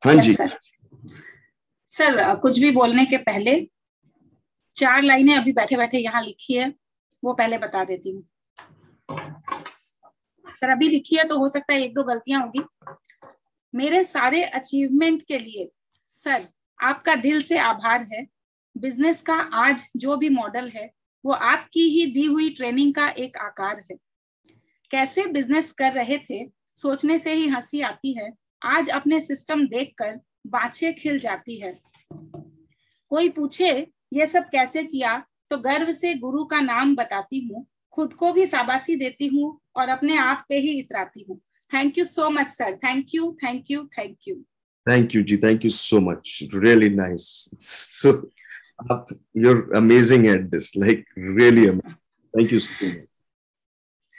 हाँ जी sir. Sir कुछ भी बोलने के पहले 4 लाइनें अभी बैठे बैठे यहाँ लिखी है, वो पहले बता देती हूँ। सर अभी लिखी है तो हो सकता है 1-2 गलतियां होगी। मेरे सारे अचीवमेंट के लिए सर आपका दिल से आभार है। बिजनेस का आज जो भी मॉडल है वो आपकी ही दी हुई ट्रेनिंग का एक आकार है। कैसे बिजनेस कर रहे थे सोचने से ही हंसी आती है। आज अपने सिस्टम देखकर बाछें खिल जाती है। कोई पूछे ये सब कैसे किया तो गर्व से गुरु का नाम बताती हूँ। खुद को भी शाबाशी देती हूँ और अपने आप पे ही इतराती हूँ। Thank you so much sir. Thank you thank you thank you. Thank you जी, thank you so much, really nice. So you're amazing at this, like really amazing. Thank you so much.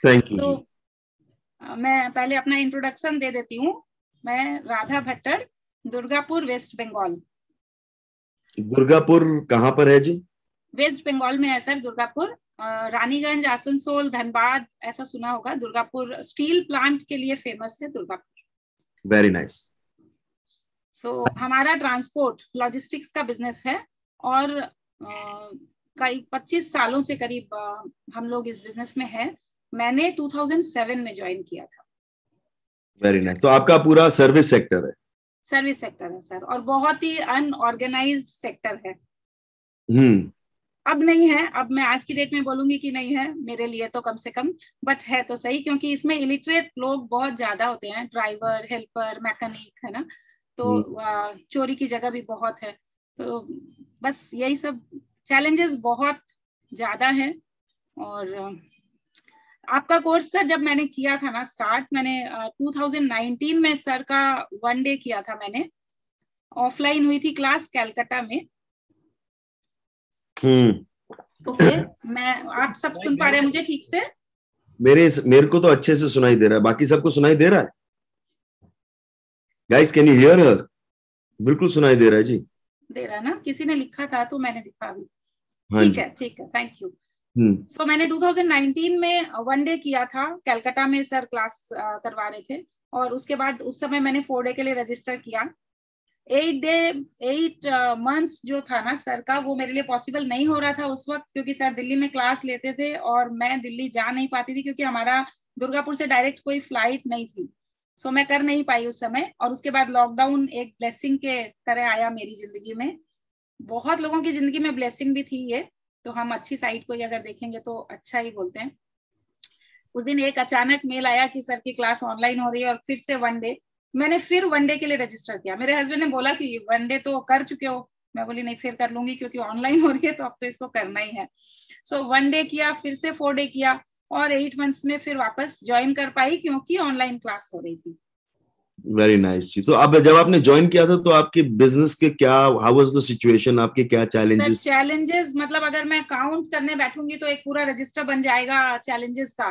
Thank you जी। मैं पहले अपना introduction दे देती हूँ। मैं Radha Bhattar, Durgapur waste Bengal. Durgapur कहाँ पर है जी? वेस्ट बंगाल में है सर दुर्गापुर। रानीगंज, आसनसोल, धनबाद ऐसा सुना होगा। दुर्गापुर स्टील प्लांट के लिए फेमस है दुर्गापुर। Very nice. सो हमारा ट्रांसपोर्ट लॉजिस्टिक्स का बिजनेस है और कई 25 सालों से करीब हम लोग इस बिजनेस में हैं। मैंने 2007 में ज्वाइन किया था। Very nice. तो आपका पूरा सर्विस सेक्टर है? सर्विस सेक्टर है सर, और बहुत ही अनऑर्गेनाइज्ड सेक्टर है। अब नहीं है, अब मैं आज की डेट में बोलूंगी कि नहीं है मेरे लिए तो कम से कम, बट है तो सही, क्योंकि इसमें इलिटरेट लोग बहुत ज्यादा होते हैं, ड्राइवर, हेल्पर, मैकेनिक, है ना। तो चोरी की जगह भी बहुत है। तो बस यही सब चैलेंजेस बहुत ज्यादा है। और आपका कोर्स सर जब मैंने किया था ना स्टार्ट, मैंने 2019 में सर का 1 डे किया था मैंने। ऑफलाइन हुई थी क्लास कैलकाटा में। ओके, मैं आप सब सुन पा रहे हैं मुझे ठीक से? मेरे को तो अच्छे से सुनाई दे रहा है, बाकी सबको सुनाई दे रहा है? गाइस कैन यू हियर हर? बिल्कुल सुनाई दे रहा है जी। दे रहा है ना, किसी ने लिखा था तो मैंने लिखा अभी। हाँ ठीक है ठीक है, थैंक यू। सो मैंने 2019 में 1 डे किया था कैलकाटा में, सर क्लास करवा रहे थे। और उसके बाद उस समय मैंने 4 डे के लिए रजिस्टर किया। 8 मंथ्स जो था ना सर का, वो मेरे लिए पॉसिबल नहीं हो रहा था उस वक्त, क्योंकि सर दिल्ली में क्लास लेते थे और मैं दिल्ली जा नहीं पाती थी, क्योंकि हमारा दुर्गापुर से डायरेक्ट कोई फ्लाइट नहीं थी। सो मैं कर नहीं पाई उस समय। और उसके बाद लॉकडाउन एक ब्लेसिंग के तरह आया मेरी जिंदगी में। बहुत लोगों की जिंदगी में ब्लेसिंग भी थी ये, तो हम अच्छी साइड को अगर देखेंगे तो अच्छा ही बोलते हैं। उस दिन एक अचानक मेल आया कि सर की क्लास ऑनलाइन हो रही है और फिर से 1 डे। मैंने फिर 1 डे के लिए रजिस्टर किया। मेरे हस्बैंड ने बोला कि 1 डे तो कर चुके हो। मैं बोली नहीं, फिर कर लूंगी, क्योंकि ऑनलाइन हो रही है तो अब तो इसको करना ही है। सो 1 डे किया, फिर से 4 डे किया, और 8 मंथ्स में फिर वापस ज्वाइन कर पाई, क्योंकि ऑनलाइन क्लास हो रही थी। वेरी नाइस जी। तो अब जब आपने ज्वाइन किया था तो आपके बिजनेस के क्या, हाउ वाज द सिचुएशन, आपके क्या चैलेंजेस? चैलेंजेस मतलब अगर मैं काउंट करने बैठूंगी तो एक पूरा रजिस्टर बन जाएगा चैलेंजेस का,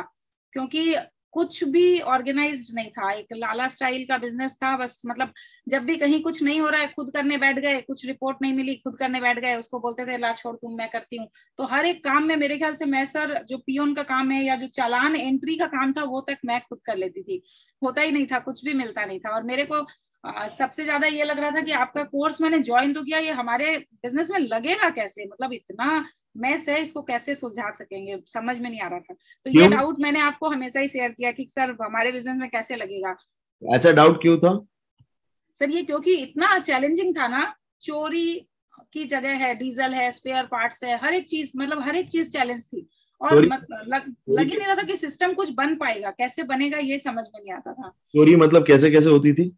क्योंकि कुछ भी ऑर्गेनाइज्ड नहीं था। एक लाला स्टाइल का बिजनेस था बस। मतलब जब भी कहीं कुछ नहीं हो रहा है खुद करने बैठ गए, कुछ रिपोर्ट नहीं मिली खुद करने बैठ गए, उसको बोलते थे ला छोड़ तुम, मैं करती हूँ। तो हर एक काम में मेरे ख्याल से मैं सर, जो पियोन का काम है या जो चालान एंट्री का काम था वो तक मैं खुद कर लेती थी। होता ही नहीं था, कुछ भी मिलता नहीं था। और मेरे को सबसे ज्यादा ये लग रहा था कि आपका कोर्स मैंने ज्वाइन तो किया, ये हमारे बिजनेस में लगेगा कैसे, मतलब इतना मैस है, इसको कैसे सुलझा सकेंगे, समझ में नहीं आ रहा था। तो ये डाउट मैंने आपको हमेशा ही शेयर किया कि सर हमारे बिजनेस में कैसे लगेगा। ऐसा डाउट क्यों था सर? ये क्योंकि इतना चैलेंजिंग था ना। चोरी की जगह है, डीजल है, स्पेयर पार्ट्स है, हर एक चीज, मतलब हर एक चीज चैलेंज थी। और लग ही नहीं रहा था कि सिस्टम कुछ बन पाएगा, कैसे बनेगा ये समझ में नहीं आता था। चोरी मतलब कैसे कैसे होती थी?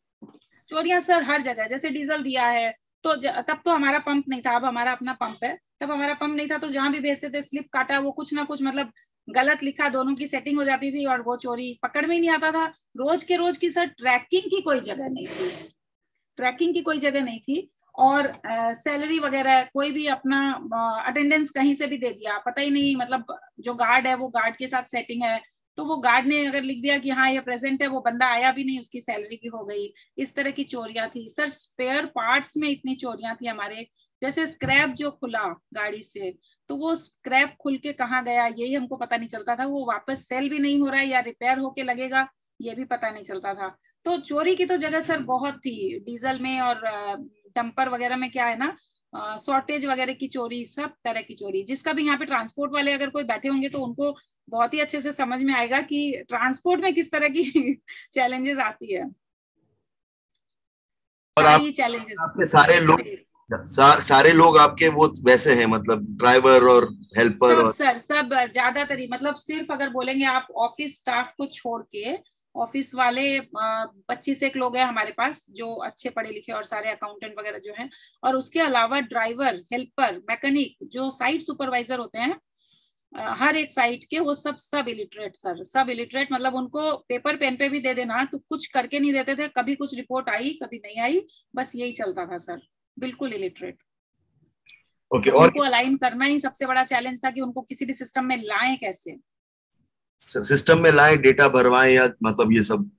चोरियां सर हर जगह, जैसे डीजल दिया है तो तब तो हमारा पंप नहीं था, अब हमारा अपना पंप है। तब हमारा पंप नहीं था तो जहां भी भेजते थे स्लिप काटा, वो कुछ ना कुछ मतलब गलत लिखा, दोनों की सेटिंग हो जाती थी और वो चोरी पकड़ में ही नहीं आता था। रोज के रोज की सर ट्रैकिंग की कोई जगह नहीं थी, ट्रैकिंग की कोई जगह नहीं थी। और सैलरी वगैरह कोई भी अपना अटेंडेंस कहीं से भी दे दिया, पता ही नहीं, मतलब जो गार्ड है वो गार्ड के साथ सेटिंग है, तो वो गार्ड ने अगर लिख दिया कि हाँ ये प्रेजेंट है, वो बंदा आया भी नहीं, उसकी सैलरी भी हो गई। इस तरह की चोरियां थी सर। स्पेयर पार्ट्स में इतनी चोरियां थी हमारे। जैसे स्क्रैप जो खुला गाड़ी से, तो वो स्क्रैप खुल के कहाँ गया यही हमको पता नहीं चलता था। वो वापस सेल भी नहीं हो रहा है या रिपेयर होके लगेगा ये भी पता नहीं चलता था। तो चोरी की तो जगह सर बहुत थी, डीजल में और डंपर वगैरह में क्या है ना, शॉर्टेज वगैरह की चोरी, सब तरह की चोरी। जिसका भी यहाँ पे ट्रांसपोर्ट वाले अगर कोई बैठे होंगे तो उनको बहुत ही अच्छे से समझ में आएगा कि ट्रांसपोर्ट में किस तरह की चैलेंजेस आती है। और सारी चैलेंजेस आपके सारे लोग आपके वो वैसे हैं, मतलब ड्राइवर और हेल्पर सब और सर, सब ज्यादातर ही, मतलब सिर्फ अगर बोलेंगे आप ऑफिस स्टाफ को छोड़ के, ऑफिस वाले 25 एक लोग हैं हमारे पास जो अच्छे पढ़े लिखे और सारे अकाउंटेंट वगैरह जो हैं, और उसके अलावा ड्राइवर, हेल्पर, मैकेनिक, जो साइट सुपरवाइजर होते हैं हर एक साइट के, वो सब इलिटरेट सर, सब इलिटरेट। मतलब उनको पेपर पेन पे भी दे देना तो कुछ करके नहीं देते थे, कभी कुछ रिपोर्ट आई कभी नहीं आई, बस यही चलता था सर, बिल्कुल इलिटरेट। ओके। तो और उनको अलाइन करना ही सबसे बड़ा चैलेंज था कि उनको किसी भी सिस्टम में लाएं कैसे, सिस्टम में लाएं, डेटा भरवाएं, या मतलब ये सब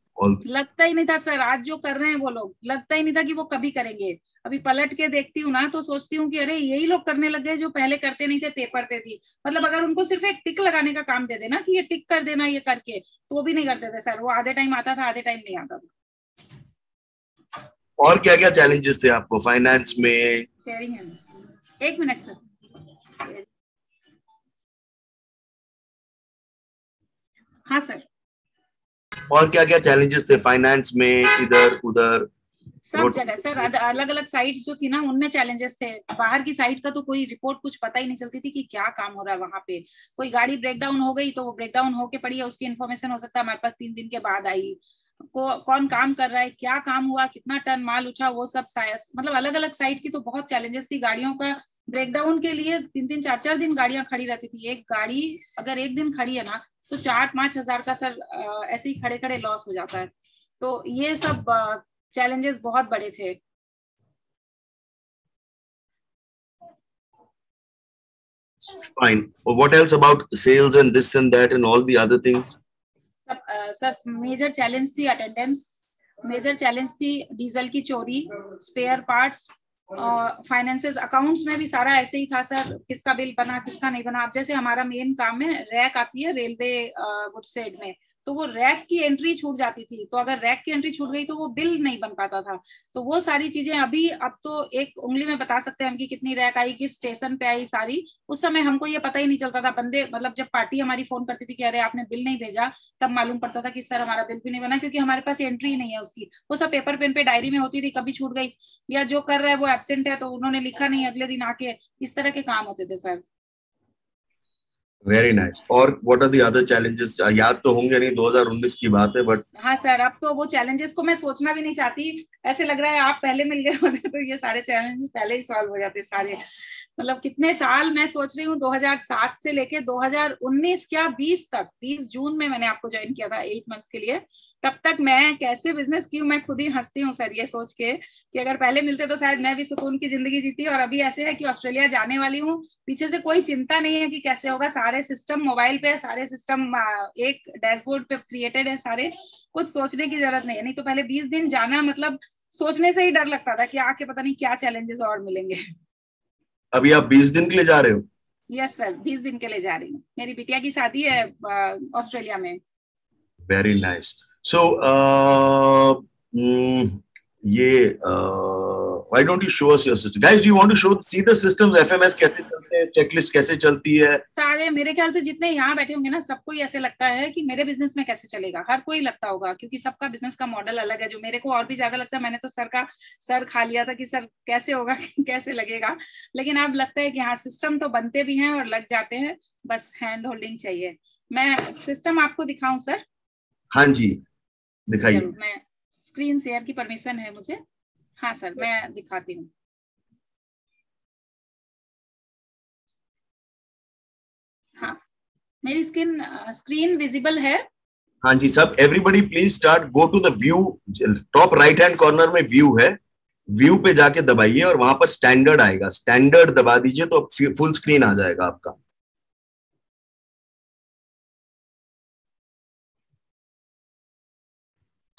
लगता ही नहीं था सर। आज जो कर रहे हैं वो लोग, लगता ही नहीं था कि वो कभी करेंगे। अभी पलट के देखती हूँ ना तो सोचती हूँ कि अरे यही लोग करने लग गए जो पहले करते नहीं थे पेपर पे भी। मतलब अगर उनको सिर्फ एक टिक लगाने का काम दे देना कि ये टिक कर देना ये करके, तो वो भी नहीं करते थे सर। वो आधे टाइम आता था, आधे टाइम नहीं आता था। और क्या क्या चैलेंजेस थे आपको फाइनेंस में? शेयरिंग है, एक मिनट सर। हाँ सर। और क्या क्या चैलेंजेस थे फाइनेंस में, इधर उधर सब जगह सर, अलग अलग साइट्स जो थी ना उनमें चैलेंजेस थे। बाहर की साइट का तो कोई रिपोर्ट कुछ पता ही नहीं चलती थी कि क्या काम हो रहा है वहां पे। कोई गाड़ी ब्रेकडाउन हो गई तो वो ब्रेकडाउन होके पड़ी है, उसकी इन्फॉर्मेशन हो सकता है हमारे पास 3 दिन के बाद आई। कौन काम कर रहा है, क्या काम हुआ, कितना टन माल उठा, वो सब मतलब अलग अलग साइट की तो बहुत चैलेंजेस थी। गाड़ियों का ब्रेकडाउन के लिए 3-3 4-4 दिन गाड़ियां खड़ी रहती थी। एक गाड़ी अगर एक दिन खड़ी है ना तो 4-5 हजार का सर ऐसे ही खड़े खड़े लॉस हो जाता है। तो ये सब चैलेंजेस बहुत बड़े थे। Fine. What else about sales and this and that and all the other things? Sir major challenge थी अटेंडेंस, मेजर चैलेंज थी डीजल की चोरी, स्पेयर पार्ट्स, फाइनेंसेस, अकाउंट्स में भी सारा ऐसे ही था सर, किसका बिल बना किसका नहीं बना। अब जैसे हमारा मेन काम है, रैक आती है रेलवे गुड्स शेड में, तो वो रैक की एंट्री छूट जाती थी। तो अगर रैक की एंट्री छूट गई तो वो बिल नहीं बन पाता था। तो वो सारी चीजें अब तो एक उंगली में बता सकते हैं हम कि कितनी रैक आई, किस स्टेशन पे आई सारी। उस समय हमको ये पता ही नहीं चलता था। बंदे मतलब जब पार्टी हमारी फोन करती थी कि अरे आपने बिल नहीं भेजा, तब मालूम पड़ता था कि सर हमारा बिल भी नहीं बना, क्योंकि हमारे पास एंट्री ही नहीं है उसकी। वो सब पेपर पेन पे डायरी में होती थी, कभी छूट गई, या जो कर रहा है वो एब्सेंट है तो उन्होंने लिखा नहीं अगले दिन आके, इस तरह के काम होते थे सर। Very nice. और what are the other challenges? याद तो होंगे नहीं, 2019 की बात है, बट हाँ सर, अब तो वो चैलेंजेस को मैं सोचना भी नहीं चाहती। ऐसे लग रहा है आप पहले मिल गए होते तो ये सारे चैलेंजेस पहले ही सॉल्व हो जाते सारे। मतलब कितने साल मैं सोच रही हूँ, 2007 से लेके 2019 क्या 20 तक, 20 जून में मैंने आपको ज्वाइन किया था 8 मंथ्स के लिए। तब तक मैं कैसे बिजनेस की हूँ मैं खुद ही हंसती हूँ सर, ये सोच के कि अगर पहले मिलते तो शायद मैं भी सुकून की जिंदगी जीती। और अभी ऐसे है कि ऑस्ट्रेलिया जाने वाली हूँ, पीछे से कोई चिंता नहीं है कि कैसे होगा। सारे सिस्टम मोबाइल पे है, सारे सिस्टम एक डैशबोर्ड पे क्रिएटेड है सारे, कुछ सोचने की जरूरत नहीं है। नहीं तो पहले 20 दिन जाना मतलब सोचने से ही डर लगता था कि आके पता नहीं क्या चैलेंजेस और मिलेंगे। अभी आप 20 दिन के लिए जा रहे हो? यस सर, 20 दिन के लिए जा रही हूँ। मेरी बिटिया की शादी है ऑस्ट्रेलिया में। Very nice. सो ये why don't you show us your system, guys? Do you want to see the systems? FMS कैसे चलते हैं, चेकलिस्ट कैसे चलती है? सारे मेरे ख्याल से जितने यहाँ बैठे होंगे ना, सबको ही ऐसे लगता है कि मेरे बिजनेस में कैसे चलेगा। हर कोई लगता होगा, क्योंकि सबका बिजनेस का मॉडल अलग है। जो मेरे को और भी ज्यादा लगता है, मैंने तो सर खा लिया था कि सर कैसे होगा कैसे लगेगा। लेकिन अब लगता है कि हाँ, सिस्टम तो बनते भी हैं और लग जाते हैं, बस हैंड होल्डिंग चाहिए। मैं सिस्टम आपको दिखाऊं सर? हाँ जी दिखाइए। मैं स्क्रीन शेयर की परमिशन है मुझे? हाँ सर, मैं दिखाती हूँ। हाँ, मेरी स्क्रीन विजिबल है? हाँ जी सब, everybody please start, go to the view, top right hand corner में व्यू है, व्यू पे जाके दबाइए और वहां पर स्टैंडर्ड आएगा, स्टैंडर्ड दबा दीजिए तो फुल स्क्रीन आ जाएगा आपका।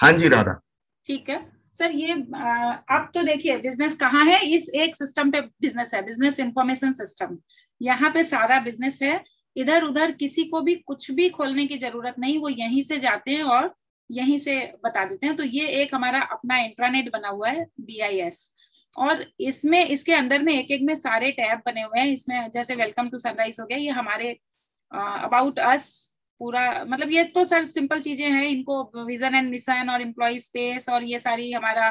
हाँ जी राधा। ठीक है सर, ये अब तो देखिए बिजनेस कहाँ है, इस एक सिस्टम पे बिजनेस है, बिजनेस इंफॉर्मेशन सिस्टम। यहाँ पे सारा बिजनेस है। इधर उधर किसी को भी कुछ भी खोलने की जरूरत नहीं, वो यहीं से जाते हैं और यहीं से बता देते हैं। तो ये एक हमारा अपना इंट्रानेट बना हुआ है BIS, और इसमें इसके अंदर में एक एक में सारे टैब बने हुए हैं। इसमें जैसे वेलकम टू सनराइज हो गया, ये हमारे अबाउट अस पूरा, मतलब ये तो सर सिंपल चीजें हैं, इनको विजन एंड मिशन और एम्प्लॉय स्पेस और ये सारी हमारा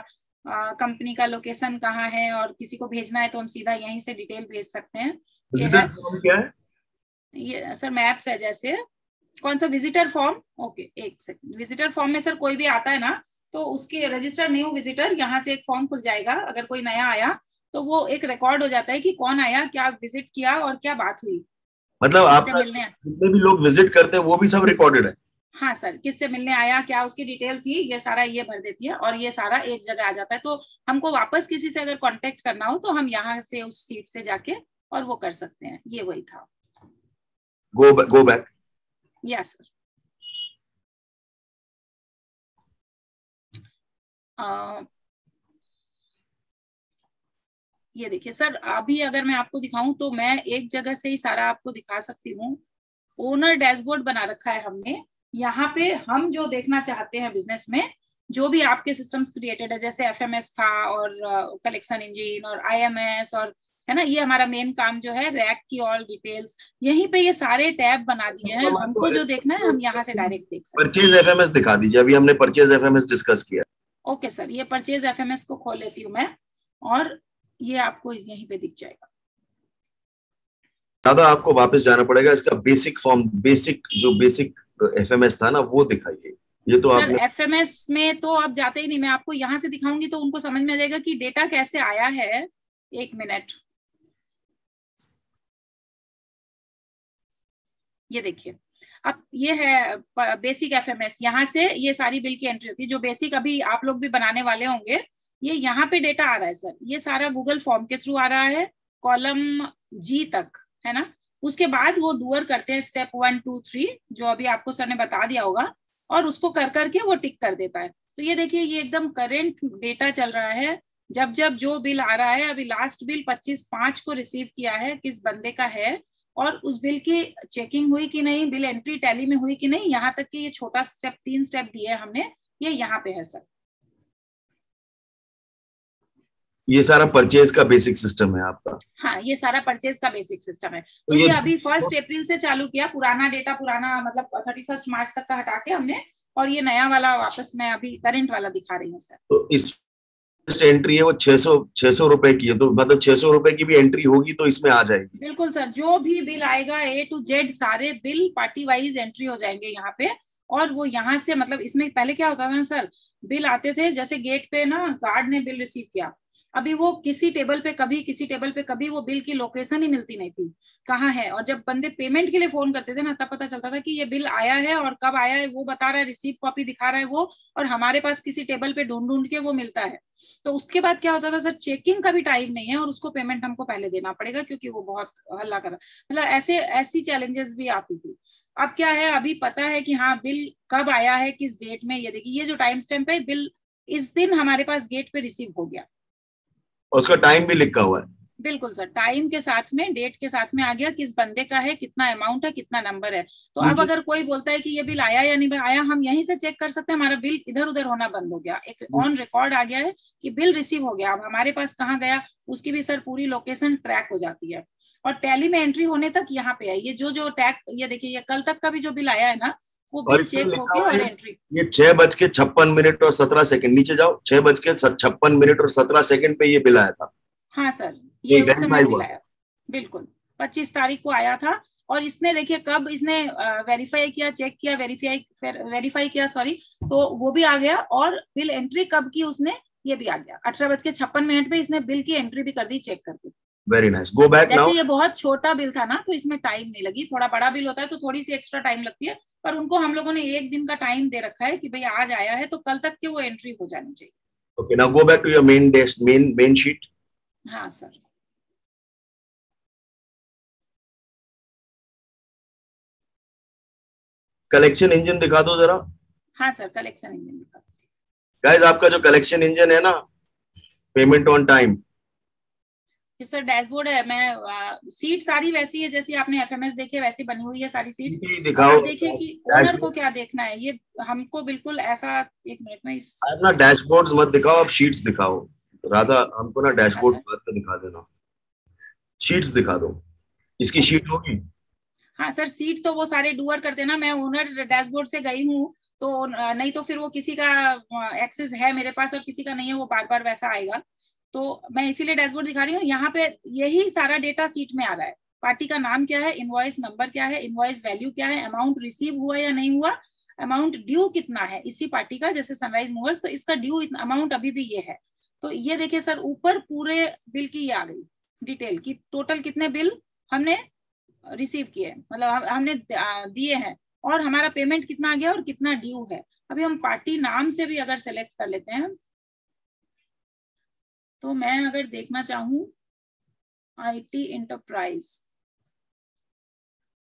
कंपनी का लोकेशन कहाँ है, और किसी को भेजना है तो हम सीधा यहीं से डिटेल भेज सकते हैं। विजिटर फॉर्म क्या है? ये सर मैप्स है। जैसे कौन सा विजिटर फॉर्म? ओके एक सेकंड। विजिटर फॉर्म में सर कोई भी आता है ना, तो उसके रजिस्टर न्यू विजिटर, यहाँ से एक फॉर्म खुल जाएगा। अगर कोई नया आया तो वो एक रिकॉर्ड हो जाता है कि कौन आया, क्या विजिट किया और क्या बात हुई। मतलब आप जितने भी लोग विजिट करते हैं वो भी सब रिकॉर्डेड है? हाँ सर, किससे मिलने आया, क्या उसकी डिटेल थी, ये सारा ये भर देती है और ये सारा एक जगह आ जाता है। तो हमको वापस किसी से अगर कांटेक्ट करना हो तो हम यहाँ से उस सीट से जाके और वो कर सकते हैं। ये वही था। Go back. Yes sir. ये देखिए सर, अभी अगर मैं आपको दिखाऊं तो मैं एक जगह से ही सारा आपको दिखा सकती हूँ। ओनर डैशबोर्ड बना रखा है हमने। यहाँ पे हम जो देखना चाहते हैं बिजनेस में, जो भी आपके सिस्टम्स क्रिएटेड है, जैसे FMS था और कलेक्शन इंजन और IMS और है ना, ये हमारा मेन काम जो है, रैक की ऑल डिटेल्स, यहीं पे ये सारे टैब बना दिए हैं। हमको जो देखना है हम यहाँ से डायरेक्ट देख सकते हैं। परचेज FMS दिखा दीजिए, अभी हमने परचेज FMS डिस्कस किया। ओके सर, ये परचेज FMS को खोल लेती हूँ मैं और ये आपको यहीं पे दिख जाएगा। दादा आपको वापस जाना पड़ेगा, इसका बेसिक फॉर्म, बेसिक FMS था ना वो दिखाइए। ये तो आपने FMS में तो आप जाते ही नहीं, मैं आपको यहाँ से दिखाऊंगी तो उनको समझ में आ जाएगा कि डेटा कैसे आया है। एक मिनट, ये देखिए, अब ये है बेसिक FMS। यहाँ से ये सारी बिल की एंट्री होती है, जो बेसिक अभी आप लोग भी बनाने वाले होंगे। ये यहाँ पे डेटा आ रहा है सर, ये सारा गूगल फॉर्म के थ्रू आ रहा है, कॉलम G तक, है ना। उसके बाद वो डूअर करते हैं स्टेप 1 2 3, जो अभी आपको सर ने बता दिया होगा, और उसको कर करके वो टिक कर देता है। तो ये देखिए, ये एकदम करेंट डेटा चल रहा है। जब जब जो बिल आ रहा है, अभी लास्ट बिल 25/5 को रिसीव किया है, किस बंदे का है, और उस बिल की चेकिंग हुई कि नहीं, बिल एंट्री टैली में हुई कि नहीं, यहाँ तक कि ये छोटा स्टेप 3 स्टेप दिए हैं हमने, ये यहाँ पे है सर। ये सारा परचेज का बेसिक सिस्टम है आपका? हाँ, ये सारा परचेज का बेसिक सिस्टम है। तो ये अभी 1 अप्रैल से चालू किया, पुराना डेटा, पुराना मतलब 31 मार्च तक का हटा के हमने, और ये नया वाला वापस मैं अभी करंट वाला दिखा रही हूँ सर। तो इस एंट्री है वो 600 रुपए की है, तो मतलब 600 रुपए की भी एंट्री होगी तो इसमें आ जाएगी? बिल्कुल सर, जो भी बिल आएगा A to Z सारे बिल पार्टी वाइज एंट्री हो जाएंगे यहाँ पे। और वो यहाँ से, मतलब इसमें पहले क्या होता था ना सर, बिल आते थे, जैसे गेट पे ना गार्ड ने बिल रिसीव किया, अभी वो किसी टेबल पे कभी, किसी टेबल पे कभी, वो बिल की लोकेशन ही मिलती नहीं थी कहाँ है। और जब बंदे पेमेंट के लिए फोन करते थे ना, तब पता चलता था कि ये बिल आया है और कब आया है वो बता रहा है, रिसीव कॉपी दिखा रहा है वो, और हमारे पास किसी टेबल पे ढूंढ ढूंढ के वो मिलता है। तो उसके बाद क्या होता था सर, चेकिंग का भी टाइम नहीं है और उसको पेमेंट हमको पहले देना पड़ेगा, क्योंकि वो बहुत हल्ला कर रहा, मतलब ऐसी चैलेंजेस भी आती थी। अब क्या है, अभी पता है कि हाँ बिल कब आया है, किस डेट में। ये देखिए, ये जो टाइम स्टैम्प है, बिल इस दिन हमारे पास गेट पे रिसीव हो गया, उसका टाइम भी लिखा हुआ है। बिल्कुल सर, टाइम के साथ में, डेट के साथ में आ गया, किस बंदे का है, कितना अमाउंट है, कितना नंबर है। तो अब अगर कोई बोलता है कि ये बिल आया या नहीं आया, हम यहीं से चेक कर सकते हैं। हमारा बिल इधर उधर होना बंद हो गया, एक ऑन रिकॉर्ड आ गया है कि बिल रिसीव हो गया। अब हमारे पास कहाँ गया, उसकी भी सर पूरी लोकेशन ट्रैक हो जाती है, और टैली में एंट्री होने तक यहाँ पे है। ये जो टैग, ये देखिए, ये कल तक का भी जो बिल आया है ना, वो बिल चेक होके और एंट्री। ये 6:56 और 17 सेकंड, नीचे जाओ, 6:56 और 17 सेकंड पे ये बिल आया था। हाँ सर, ये उस समय बिल आया, बिल्कुल 25 तारीख को आया था। और इसने देखिए कब इसने वेरीफाई किया, चेक किया, वेरीफाई किया, सॉरी, तो वो भी आ गया। और बिल एंट्री कब की उसने, ये भी आ गया, 18:56 पे इसने बिल की एंट्री भी कर दी चेक करके। Very nice, go back now. ये बहुत छोटा बिल था ना, तो इसमें टाइम नहीं लगी। थोड़ा बड़ा बिल होता है तो थोड़ी सी एक्स्ट्रा टाइम लगती है, पर उनको हम लोगों ने 1 दिन का टाइम दे रखा है कि भाई आज आया है तो कल तक के वो एंट्री हो जानी चाहिए। Okay, now go back to your main sheet. हाँ सर, कलेक्शन इंजन दिखा दो जरा। हाँ सर, कलेक्शन इंजन दिखा दो। गाइस, आपका जो कलेक्शन इंजन है ना, पेमेंट ऑन टाइम, ये सर डैशबोर्ड है। मैं सीट सारी वैसी है जैसी आपने एफएमएस देखे वैसी बनी हुई है सारी सीट। दिखाओ, देखिए कि ओनर को क्या देखना है, ये हमको बिल्कुल ऐसा। एक मिनट में इस अपना डैशबोर्ड्स मत दिखाओ, आप शीट्स दिखाओ। राधा हमको ना डैशबोर्ड दिखा देना, शीट्स दिखा दो। इसकी शीट होगी? हाँ सर, सीट तो वो सारे डूअर करते ना, मैं ओनर डैशबोर्ड से गई हूँ तो नहीं तो फिर वो किसी का एक्सेस है मेरे पास और किसी का नहीं है, वो बार बार वैसा आएगा। तो मैं इसीलिए डैशबोर्ड दिखा रही हूँ। यहाँ पे यही सारा डेटा सीट में आ रहा है। पार्टी का नाम क्या है, इनवॉइस नंबर क्या है, इनवॉइस वैल्यू क्या है, अमाउंट रिसीव हुआ या नहीं हुआ, अमाउंट ड्यू कितना है इसी पार्टी का, जैसे सनराइज मूवर्स तो इसका ड्यू अमाउंट अभी भी ये है। तो ये देखिए सर, ऊपर पूरे बिल की ये आ गई डिटेल की, टोटल कितने बिल हमने रिसीव किए, मतलब हमने दिए हैं, और हमारा पेमेंट कितना आ गया और कितना ड्यू है। अभी हम पार्टी नाम से भी अगर सेलेक्ट कर लेते हैं, तो मैं अगर देखना चाहूँ आईटी इंटरप्राइज,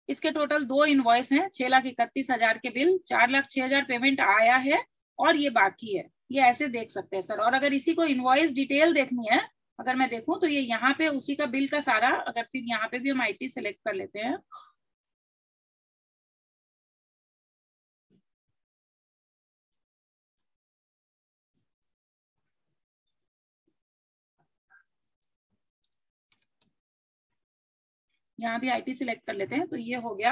इसके टोटल 2 इनवॉइस हैं, 6,31,000 के बिल, 4,06,000 पेमेंट आया है और ये बाकी है। ये ऐसे देख सकते हैं सर। और अगर इसी को इनवॉइस डिटेल देखनी है, अगर मैं देखूं तो ये यहाँ पे उसी का बिल का सारा, अगर फिर यहाँ पे भी हम आईटी सेलेक्ट कर लेते हैं, यहाँ भी आईटी सिलेक्ट कर लेते हैं, तो ये हो गया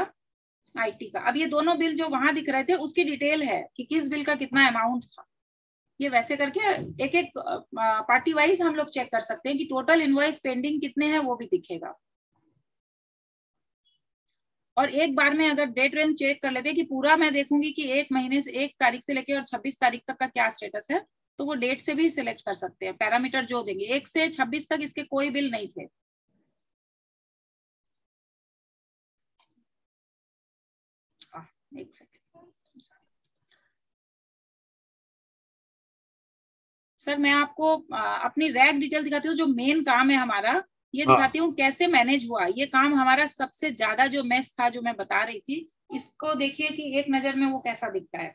आईटी का। अब ये दोनों बिल जो वहां दिख रहे थे उसकी डिटेल है कि किस बिल का कितना अमाउंट था। ये वैसे करके एक एक पार्टी वाइज हम लोग चेक कर सकते हैं कि टोटल इनवॉइस पेंडिंग कितने हैं, वो भी दिखेगा। और एक बार में अगर डेट रेंज चेक कर लेते हैं कि पूरा मैं देखूंगी कि 1 महीने से 1 तारीख से लेकर और 26 तारीख तक का क्या स्टेटस है, तो वो डेट से भी सिलेक्ट कर सकते हैं। पैरामीटर जो देंगे 1 से 26 तक इसके कोई बिल नहीं थे। एक सेकेंड सर, मैं आपको अपनी रैक डिटेल दिखाती हूँ। जो मेन काम है हमारा, ये दिखाती हूँ कैसे मैनेज हुआ ये काम हमारा। सबसे ज्यादा जो मेस था जो मैं बता रही थी, इसको देखिए कि एक नजर में वो कैसा दिखता है।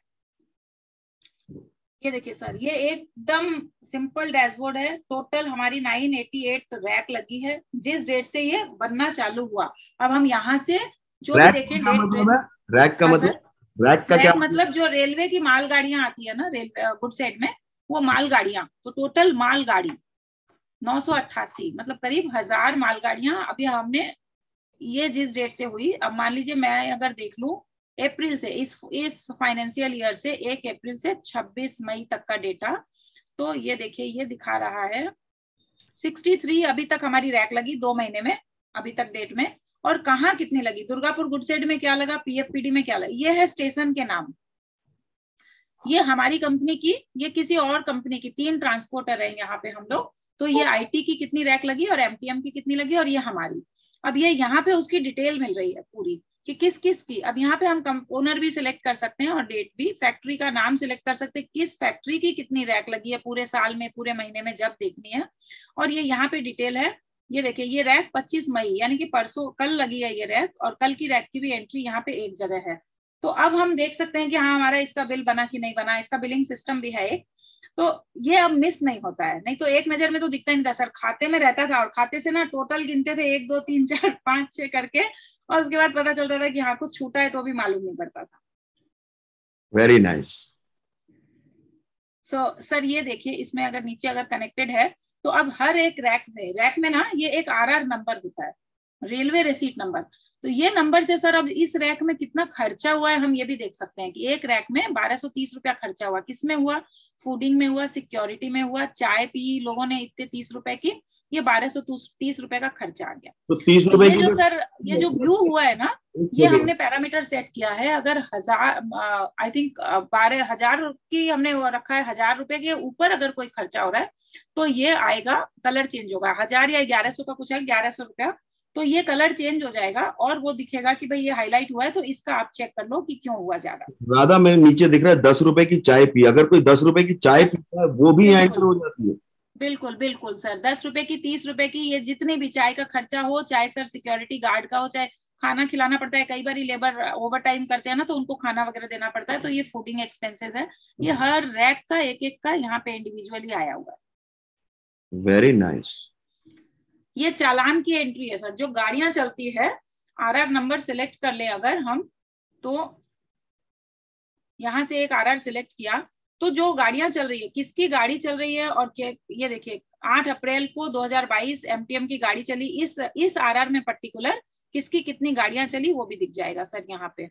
ये देखिए सर, ये एकदम सिंपल डैशबोर्ड है। टोटल हमारी 988 रैक लगी है जिस डेट से ये बनना चालू हुआ। अब हम यहाँ से जो भी देखें डेट, रैक का मतलब, रैक का क्या मतलब जो रेलवे की मालगाड़ियां आती है ना, रेलवे गुड साइड में, वो मालगाड़ियां, तो टोटल मालगाड़ी 988, मतलब करीब 1000 मालगाड़ियां अभी हमने ये जिस डेट से हुई। अब मान लीजिए मैं अगर देख लूं अप्रैल से, इस फाइनेंशियल ईयर से 1 अप्रैल से 26 मई तक का डेटा, तो ये देखिए ये दिखा रहा है 63 अभी तक हमारी रैक लगी 2 महीने में अभी तक डेट में। और कहाँ कितनी लगी, दुर्गापुर गुडसेड में क्या लगा, पीएफपीडी में क्या लगा, ये है स्टेशन के नाम। ये हमारी कंपनी की, ये किसी और कंपनी की, 3 ट्रांसपोर्टर है यहाँ पे हम लोग। तो ये आईटी की कितनी रैक लगी और एमटीएम की कितनी लगी और ये हमारी। अब ये यहाँ पे उसकी डिटेल मिल रही है पूरी कि किस किस की। अब यहाँ पे हम ओनर भी सिलेक्ट कर सकते हैं और डेट भी, फैक्ट्री का नाम सिलेक्ट कर सकते हैं, किस फैक्ट्री की कितनी रैक लगी है पूरे साल में, पूरे महीने में जब देखनी है। और ये यहाँ पे डिटेल है। ये देखिए ये रैक 25 मई यानी कि परसों, कल लगी है ये रैक, और कल की रैक की भी एंट्री यहाँ पे एक जगह है। तो अब हम देख सकते हैं कि हाँ हमारा इसका बिल बना कि नहीं बना। इसका बिलिंग सिस्टम भी है एक, तो ये अब मिस नहीं होता है। नहीं तो एक नजर में तो दिखता नहीं था सर, खाते में रहता था और खाते से ना टोटल गिनते थे 1 2 3 4 5 6 करके, और उसके बाद पता चलता था कि हाँ कुछ छूटा है तो भी मालूम नहीं पड़ता था। Very nice. सर ये देखिए इसमें अगर नीचे अगर कनेक्टेड है तो अब हर एक रैक में ना ये एक आरआर नंबर होता है, रेलवे रिसीट नंबर। तो ये नंबर से सर अब इस रैक में कितना खर्चा हुआ है हम ये भी देख सकते हैं कि एक रैक में 1230 रुपया खर्चा हुआ। किसमें हुआ, फूडिंग में हुआ, सिक्योरिटी में हुआ, चाय पी लोगों ने इतने 30 रुपए की, ये 1230 रुपए का खर्चा आ गया। तो 30 रुपए की जो सर ये जो ब्लू हुआ है ना, ये हमने पैरामीटर सेट किया है। अगर 1000 आई थिंक 12,000 की हमने रखा है, 1000 रुपए के ऊपर अगर कोई खर्चा हो रहा है तो ये आएगा, कलर चेंज होगा। 1000 या 1100 का कुछ है, 1100 रुपया, तो ये कलर चेंज हो जाएगा और वो दिखेगा कि भाई ये हाईलाइट हुआ है। तो इसका आप चेक कर लो कि क्यों हुआ ज्यादा। राधा मैं नीचे दिख रहा है 10 रुपए की चाय पी, अगर कोई 10 रुपए की चाय पीता है वो भी एंटर हो जाती है। बिल्कुल बिल्कुल सर, 10 रुपए की, 30 रुपए की, ये जितनी भी चाय का खर्चा हो, चाहे सर सिक्योरिटी गार्ड का हो, चाहे खाना खिलाना पड़ता है, कई बार लेबर ओवर टाइम करते हैं ना तो उनको खाना वगैरह देना पड़ता है, तो ये फूडिंग एक्सपेंसेस है। ये हर रैक का एक एक का यहाँ पे इंडिविजुअली आया हुआ है। Very nice. ये चालान की एंट्री है सर। जो गाड़ियां चलती है, आरआर नंबर सिलेक्ट कर ले अगर हम, तो यहाँ से एक आरआर सिलेक्ट किया, तो जो गाड़ियां चल रही है, किसकी गाड़ी चल रही है, और ये देखिए 8 अप्रैल को 2022 एमटीएम की गाड़ी चली, इस आरआर में पर्टिकुलर किसकी कितनी गाड़ियां चली वो भी दिख जाएगा सर यहाँ पे।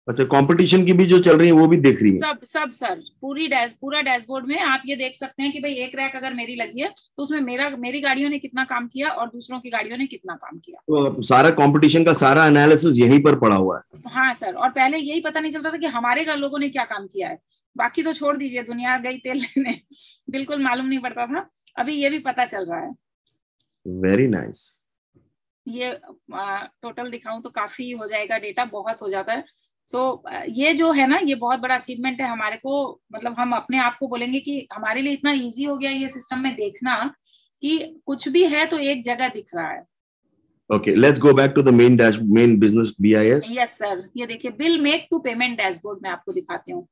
अच्छा, कंपटीशन की भी जो चल रही है वो भी दिख रही है? सब सर, पूरा डैशबोर्ड में आप ये देख सकते हैं कि भाई एक रैक अगर मेरी लगी है तो उसमें मेरी गाड़ियों ने कितना काम किया और दूसरों की गाड़ियों ने कितना काम किया। तो सारा कंपटीशन का सारा एनालिसिस यहीं पर पड़ा हुआ है? हाँ सर, और पहले यही पता नहीं चलता था कि हमारे लोगों ने क्या काम किया है, बाकी तो छोड़ दीजिए, दुनिया गई तेल लेने, बिल्कुल मालूम नहीं पड़ता था, अभी ये भी पता चल रहा है। Very nice. ये टोटल दिखाऊं तो काफी हो जाएगा, डेटा बहुत हो जाता है। ये जो है ना, ये बहुत बड़ा अचीवमेंट है हमारे को, मतलब हम अपने आप को बोलेंगे कि हमारे लिए इतना इजी हो गया ये सिस्टम में देखना कि कुछ भी है तो एक जगह दिख रहा है। Okay, let's go back to the main business BIS. Yes sir, ये देखिए bill make to payment dashboard में आपको दिखाती हूँ।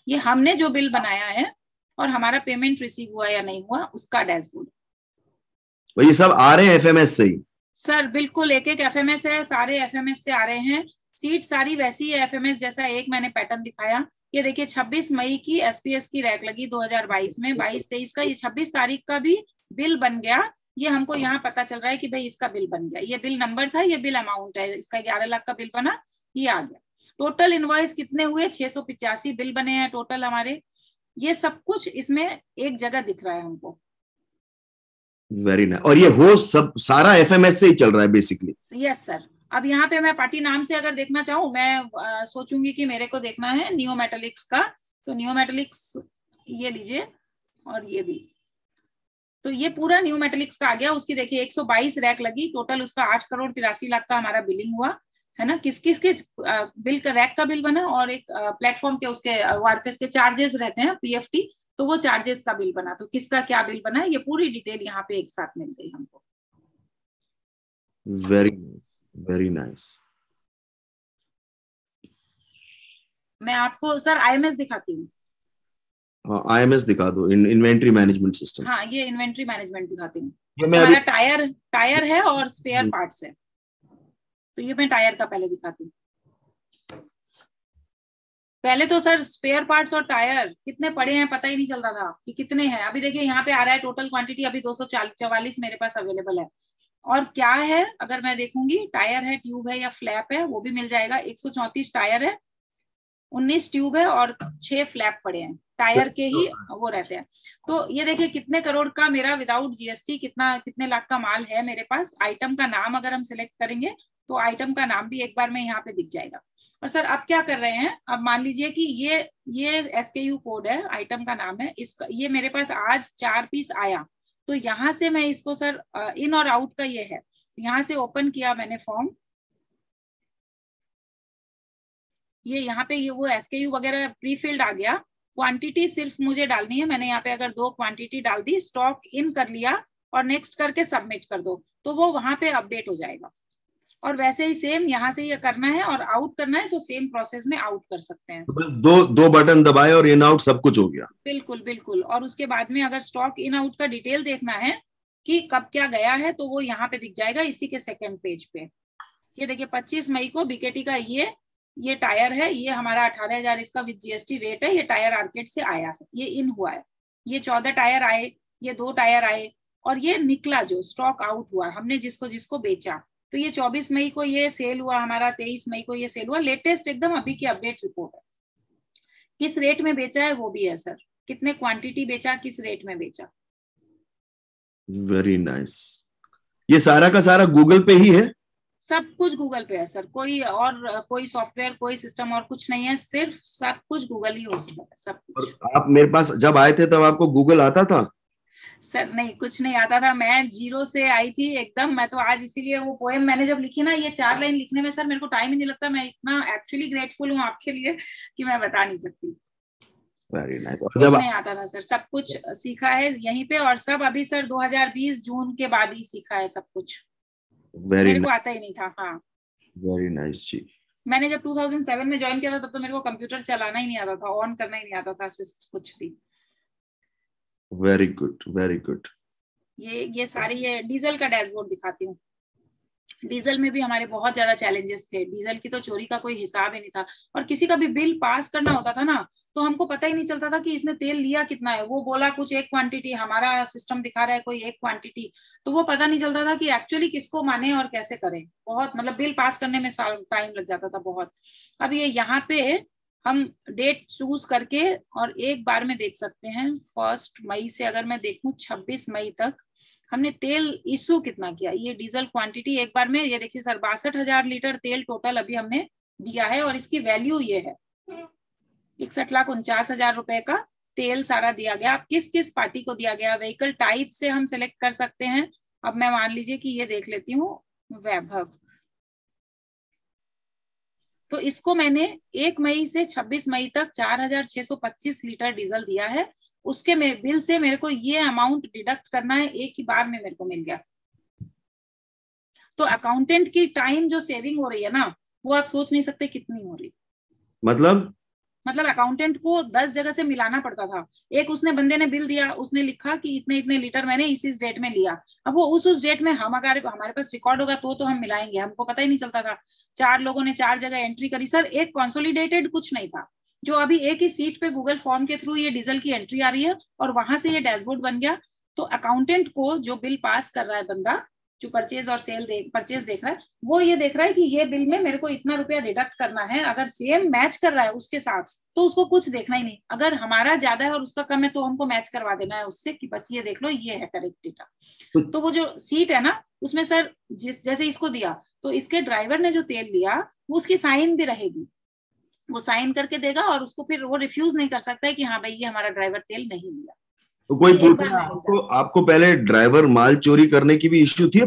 ये हमने जो बिल बनाया है और हमारा पेमेंट रिसीव हुआ या नहीं हुआ उसका डैशबोर्ड। ये सब आ रहे हैं एफएमएस से ही? सर बिल्कुल, एक एफएमएस है, सारे एफएमएस से आ रहे हैं। सीट सारी वैसी है एफएमएस जैसा, एक मैंने पैटर्न दिखाया। ये देखिए 26 मई की एसपीएस की रैक लगी 2022 में, 22-23 का, ये 26 तारीख का भी बिल बन गया। ये हमको यहाँ पता चल रहा है कि भाई इसका बिल बन गया, ये बिल नंबर था, ये बिल अमाउंट है, इसका 11 लाख का बिल बना, ये आ गया। टोटल इनवॉइस कितने हुए, 685 बिल बने हैं टोटल हमारे। ये सब कुछ इसमें एक जगह दिख रहा है हमको। Very nice. और ये हो सब सारा एफएमएस से ही चल रहा है बेसिकली? Yes sir. अब यहाँ पे मैं पार्टी नाम से अगर देखना चाहूँ, मैं सोचूंगी कि मेरे को देखना है नियो मेटालिक्स का, तो नियो मेटालिक्स ये लीजिए, और ये भी, तो ये पूरा न्यू मेटालिक्स का आ गया। उसकी देखिए 122 रैक लगी टोटल, उसका 8,83,00,000 का हमारा बिलिंग हुआ है ना। किस किस के बिल का, रैक का बिल बना, और एक प्लेटफॉर्म के उसके वारफेस के चार्जेस रहते हैं पीएफटी, तो वो चार्जेस का बिल बना। तो किसका क्या बिल बना है, ये पूरी डिटेल यहाँ पे एक साथ मिल गई हमको। Very nice, very nice. मैं आपको सर आईएमएस दिखाती हूँ। हाँ, आईएमएस दिखा दो, इन्वेंट्री मैनेजमेंट सिस्टम। हाँ, ये इन्वेंट्री मैनेजमेंट दिखाती हूँ। हमारा टायर है और स्पेयर पार्ट्स है, तो ये मैं टायर का पहले दिखाती हूँ। पहले तो सर स्पेयर पार्ट्स और टायर कितने पड़े हैं पता ही नहीं चलता था कि कितने हैं। अभी देखिए यहाँ पे आ रहा है टोटल क्वांटिटी अभी 244 मेरे पास अवेलेबल है। और क्या है, अगर मैं देखूंगी, टायर है, ट्यूब है या फ्लैप है, वो भी मिल जाएगा। 134 टायर है, 19 ट्यूब है और 6 फ्लैप पड़े हैं, टायर के ही वो रहते हैं। तो ये देखिए कितने करोड़ का मेरा विदाउट जीएसटी कितने लाख का माल है मेरे पास। आइटम का नाम अगर हम सिलेक्ट करेंगे तो आइटम का नाम भी एक बार में यहाँ पे दिख जाएगा। और सर अब क्या कर रहे हैं, अब मान लीजिए कि ये SKU कोड है, आइटम का नाम है, इसका ये मेरे पास आज 4 पीस आया, तो यहाँ से मैं इसको सर इन और आउट का ये है, यहाँ से ओपन किया मैंने फॉर्म, ये यहाँ पे ये वो SKU वगैरह प्री फिल्ड आ गया। क्वांटिटी सिर्फ मुझे डालनी है, मैंने यहाँ पे अगर 2 क्वांटिटी डाल दी, स्टॉक इन कर लिया और नेक्स्ट करके सबमिट कर दो, तो वो वहां पे अपडेट हो जाएगा। और वैसे ही सेम यहाँ से ये करना है और आउट करना है तो सेम प्रोसेस में आउट कर सकते हैं। तो बस दो बटन दबाए और इन आउट सब कुछ हो गया। बिल्कुल बिल्कुल। और उसके बाद में अगर स्टॉक इन आउट का डिटेल देखना है कि कब क्या गया है, तो वो यहाँ पे दिख जाएगा इसी के सेकेंड पेज पे। ये देखिए 25 मई को बीकेटी का ये टायर है, ये हमारा 18,000 इसका विद जीएसटी रेट है, ये टायर आर्केट से आया है, ये इन हुआ है। ये 14 टायर आए, ये 2 टायर आए, और ये निकला जो स्टॉक आउट हुआ, हमने जिसको बेचा, तो ये 24 मई को ये सेल हुआ हमारा, 23 मई को ये सेल हुआ। लेटेस्ट एकदम अभी की अपडेट रिपोर्ट है। किस रेट में बेचा है वो भी है सर, कितने क्वांटिटी बेचा, किस रेट में बेचा। Very nice. ये सारा का सारा गूगल पे ही है? सब कुछ गूगल पे है सर, कोई सॉफ्टवेयर, कोई सिस्टम और कुछ नहीं है, सिर्फ सब कुछ गूगल ही हो सकता है, सब कुछ। और आप मेरे पास जब आए थे तब आपको गूगल आता था? सर नहीं, कुछ नहीं आता था, मैं 0 से आई थी एकदम। मैं तो आज इसीलिए वो पोएम मैंने जब लिखी ना, ये 4 लाइन लिखने में सर मेरे को टाइम ही नहीं लगता। मैं इतना एक्चुअली ग्रेटफुल हूँ आपके लिए कि मैं बता नहीं सकती। Very nice. कुछ नहीं आता था सर, सब कुछ सीखा है यहीं पे, और सब अभी सर 2020 जून के बाद ही सीखा है सब कुछ। मेरे को आता ही नहीं था। हाँ, वेरी नाइस जी। मैंने जब 2007 में ज्वाइन किया था तब तो मेरे को कंप्यूटर चलाना ही नहीं आता था, ऑन करना ही नहीं आता था कुछ भी। Very good, very good. ये सारी ये डीजल का डैशबोर्ड दिखाती हूँ। डीजल में भी हमारे बहुत ज्यादा चैलेंजेस थे, डीजल की तो चोरी का कोई हिसाब ही नहीं था, और किसी का भी बिल पास करना होता था ना तो हमको पता ही नहीं चलता था कि इसने तेल लिया कितना है। वो बोला कुछ एक क्वांटिटी, हमारा सिस्टम दिखा रहा है कोई एक क्वांटिटी, तो वो पता नहीं चलता था कि एक्चुअली किसको माने और कैसे करें। बहुत मतलब बिल पास करने में साल टाइम लग जाता था बहुत। अब ये यहाँ पे हम डेट चूज करके और एक बार में देख सकते हैं। 1 मई से अगर मैं देखूं 26 मई तक हमने तेल इशू कितना किया। ये डीजल क्वांटिटी एक बार में, ये देखिए सर 62,000 लीटर तेल टोटल अभी हमने दिया है, और इसकी वैल्यू ये है 61,49,000 रुपए का तेल सारा दिया गया। अब किस किस पार्टी को दिया गया, व्हीकल टाइप से हम सिलेक्ट कर सकते हैं। अब मैं मान लीजिए कि ये देख लेती हूँ वैभव, तो इसको मैंने 1 मई से 26 मई तक 4,625 लीटर डीजल दिया है। उसके बिल से मेरे को ये अमाउंट डिडक्ट करना है, एक ही बार में मेरे को मिल गया। तो अकाउंटेंट की टाइम जो सेविंग हो रही है ना, वो आप सोच नहीं सकते कितनी हो रही। मतलब अकाउंटेंट को 10 जगह से मिलाना पड़ता था। एक उसने बंदे ने बिल दिया, उसने लिखा कि इतने इतने लीटर मैंने इस डेट में लिया। अब वो उस डेट में हमारे पास रिकॉर्ड होगा तो हम मिलाएंगे, हमको पता ही नहीं चलता था। 4 लोगों ने 4 जगह एंट्री करी सर, एक कंसोलिडेटेड कुछ नहीं था। जो अभी एक ही सीट पे गूगल फॉर्म के थ्रू ये डीजल की एंट्री आ रही है और वहां से ये डैशबोर्ड बन गया। तो अकाउंटेंट को जो बिल पास कर रहा है बंदा, जो परचेज और सेल परचेज देख रहा है, वो ये देख रहा है कि ये बिल में मेरे को इतना रुपया डिडक्ट करना है। अगर सेम मैच कर रहा है उसके साथ तो उसको कुछ देखना ही नहीं। अगर हमारा ज्यादा है और उसका कम है तो हमको मैच करवा देना है उससे कि बस ये देख लो ये है करेक्ट डेटा। तो वो जो सीट है ना उसमें सर जैसे इसको दिया तो इसके ड्राइवर ने जो तेल लिया वो उसकी साइन भी रहेगी, वो साइन करके देगा और उसको फिर वो रिफ्यूज नहीं कर सकता है कि हाँ भाई ये हमारा ड्राइवर तेल नहीं लिया। तो कोई पूछे आपको पहले ड्राइवर माल चोरी करने की भी इश्यू थी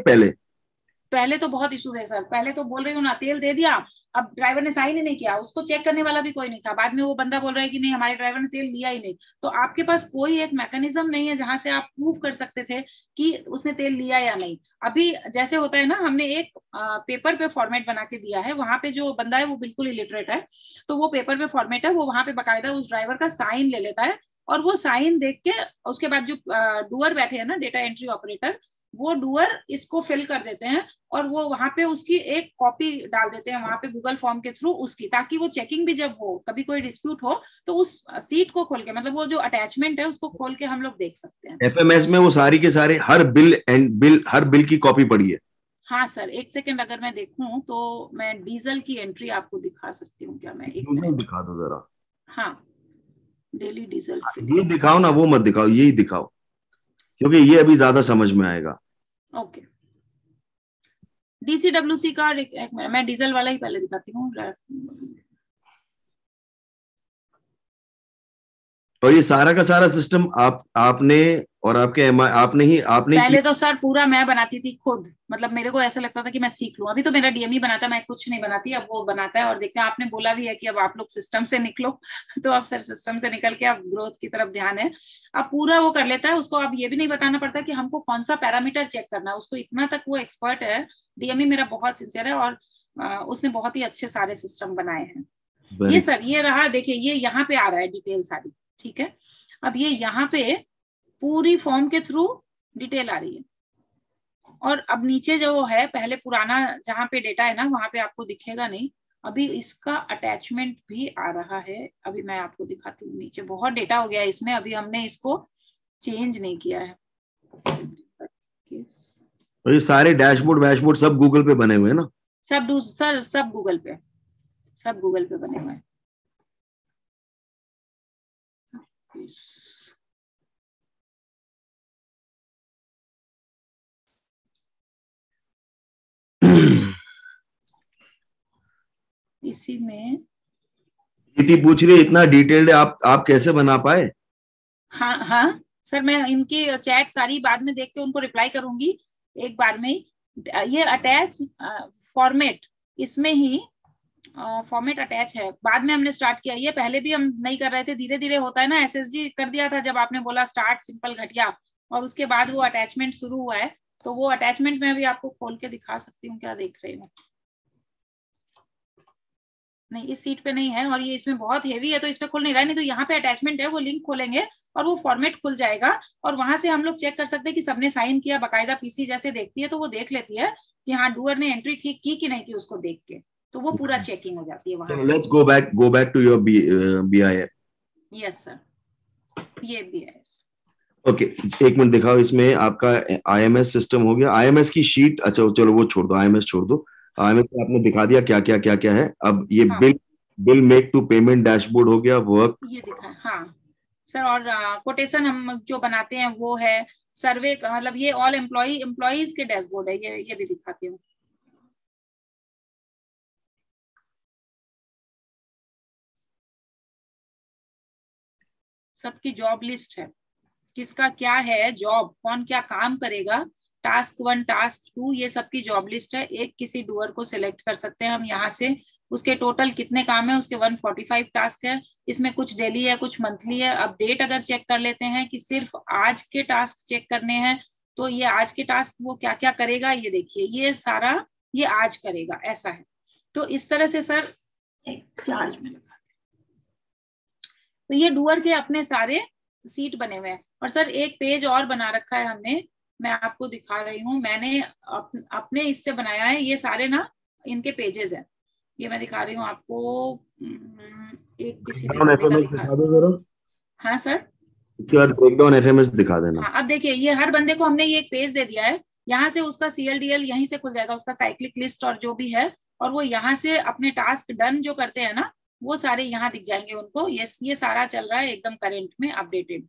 पहले तो बहुत इशू है सर। पहले तो बोल रही हूँ ना तेल दे दिया, अब ड्राइवर ने साइन ही नहीं किया, उसको चेक करने वाला भी कोई नहीं था। बाद में वो बंदा बोल रहा है कि नहीं हमारे ड्राइवर ने तेल लिया ही नहीं। तो आपके पास कोई एक मैकेनिज्म नहीं है जहां से आप प्रूव कर सकते थे कि उसने तेल लिया या नहीं। अभी जैसे होता है ना, हमने एक पेपर पे फॉर्मेट बना के दिया है, वहां पे जो बंदा है वो बिल्कुल इलिटरेट है, तो वो पेपर पे फॉर्मेट है, वो वहां पे बाकायदा उस ड्राइवर का साइन ले लेता है और वो साइन देख के उसके बाद जो डूअर बैठे हैं ना डेटा एंट्री ऑपरेटर, वो डूअर इसको फिल कर देते हैं और वो वहां पे उसकी एक कॉपी डाल देते हैं वहां पे गूगल फॉर्म के थ्रू उसकी, ताकि वो चेकिंग भी जब हो कभी कोई डिस्प्यूट हो तो उस सीट को खोल के, मतलब वो जो अटैचमेंट है उसको खोल के हम लोग देख सकते हैं। एफएमएस में वो सारी के सारे हर बिल की कॉपी पड़ी है। हाँ सर, एक सेकेंड अगर मैं देखूं तो मैं डीजल की एंट्री आपको दिखा सकती हूँ क्या? मैं डीजल दिखा दो जरा। हाँ, डेली डीजल ये दिखाओ ना, वो मत दिखाओ, यही दिखाओ क्योंकि ये अभी ज्यादा समझ में आएगा। ओके, डीसीडब्ल्यूसी का मैं डीजल वाला ही पहले दिखाती हूँ। और ये सारा का सारा सिस्टम आपने और आपके आपने पहले तो सर पूरा मैं बनाती थी खुद, मतलब मेरे को ऐसा लगता था कि मैं सीख लूं। अभी तो मेरा डीएमई बनाता है, मैं कुछ नहीं बनाती, अब वो बनाता है। और देखते हैं, आपने बोला भी है कि अब आप लोग सिस्टम से निकलो तो अब सर सिस्टम से निकल के अब ग्रोथ की तरफ ध्यान है। अब पूरा वो कर लेता है, उसको अब ये भी नहीं बताना पड़ता कि हमको कौन सा पैरामीटर चेक करना है, उसको इतना तक वो एक्सपर्ट है। डीएमई मेरा बहुत सिंसियर है और उसने बहुत ही अच्छे सारे सिस्टम बनाए हैं। ये सर ये रहा, देखिए ये यहाँ पे आ रहा है डिटेल सारी, ठीक है। अब ये यहाँ पे पूरी फॉर्म के थ्रू डिटेल आ रही है और अब नीचे जो है पहले पुराना जहाँ पे डेटा है ना वहां पे आपको दिखेगा नहीं, अभी इसका अटैचमेंट भी आ रहा है। अभी मैं आपको दिखाती हूँ, नीचे बहुत डेटा हो गया है इसमें, अभी हमने इसको चेंज नहीं किया है। तो ये सारे डैशबोर्ड सब गूगल पे बने हुए हैं ना? सब गूगल पे, सब गूगल पे बने हुए हैं। इसी में दीदी पूछ रही है इतना डिटेल्ड आप कैसे बना पाए? हाँ हाँ सर, मैं इनकी चैट सारी बाद में देख के उनको रिप्लाई करूंगी एक बार में ही। ये अटैच फॉर्मेट, इसमें ही फॉर्मेट अटैच है, बाद में हमने स्टार्ट किया। ये पहले भी हम नहीं कर रहे थे, धीरे धीरे होता है ना। एसएसजी कर दिया था जब आपने बोला स्टार्ट सिंपल घटिया, और उसके बाद वो अटैचमेंट शुरू हुआ है। तो वो अटैचमेंट में अभी आपको खोल के दिखा सकती हूँ, क्या देख रहे हो? नहीं, इस सीट पे नहीं है, और ये इसमें बहुत हेवी है तो इस पे खुल नहीं रहा है। नहीं तो यहाँ पे अटैचमेंट है, वो लिंक खोलेंगे और वो फॉर्मेट खुल जाएगा, और वहां से हम लोग चेक कर सकते हैं कि सबने साइन किया। बाकायदा पीसी जैसे देखती है तो वो देख लेती है कि हाँ डूअर ने एंट्री ठीक की कि नहीं की, उसको देख के, तो वो पूरा चेकिंग हो जाती है वहां से। Let's go back to your BIS। Yes sir, ये BIS। ओके, एक मिनट दिखाओ, इसमें आपका IMS सिस्टम हो गया, IMS की शीट, अच्छा चलो वो छोड़ दो, IMS छोड़ दो। IMS में आपने दिखा दिया क्या क्या है। अब ये हाँ। Bill make to payment dashboard हो गया, वर्क ये दिखा, हाँ सर, और कोटेशन हम जो बनाते हैं वो है, सर्वे का मतलब ये ऑल एम्प्लॉइज के डैशबोर्ड है, ये भी दिखाती हूँ। सबकी जॉब लिस्ट है, किसका क्या है जॉब, कौन क्या काम करेगा, टास्क 1 टास्क 2, ये सबकी जॉब लिस्ट है। एक किसी डूअर को सिलेक्ट कर सकते हैं हम यहाँ से, उसके टोटल कितने काम है, उसके 145 टास्क है, इसमें कुछ डेली है कुछ मंथली है। अब डेट अगर चेक कर लेते हैं कि सिर्फ आज के टास्क चेक करने हैं, तो ये आज के टास्क वो क्या क्या करेगा, ये देखिए ये सारा ये आज करेगा, ऐसा है। तो इस तरह से सर एक चार्ज में लगा, तो ये डूअर के अपने सारे सीट बने हुए हैं। और सर एक पेज और बना रखा है हमने, मैं आपको दिखा रही हूँ, मैंने अपने इससे बनाया है, ये सारे ना इनके पेजेस हैं, ये मैं दिखा रही हूँ आपको। एक किसी दिखा दो जरा। हाँ सर, उसके बाद ब्रेकडाउन FMS दिखा देना। हाँ, अब देखिए ये हर बंदे को हमने ये एक पेज दे दिया है, यहाँ से उसका CLDL यहीं से खुल जाएगा, उसका साइक्लिक लिस्ट और जो भी है, और वो यहाँ से अपने टास्क डन जो करते हैं ना, वो सारे यहाँ दिख जाएंगे उनको। ये सारा चल रहा है एकदम करंट में अपडेटेड,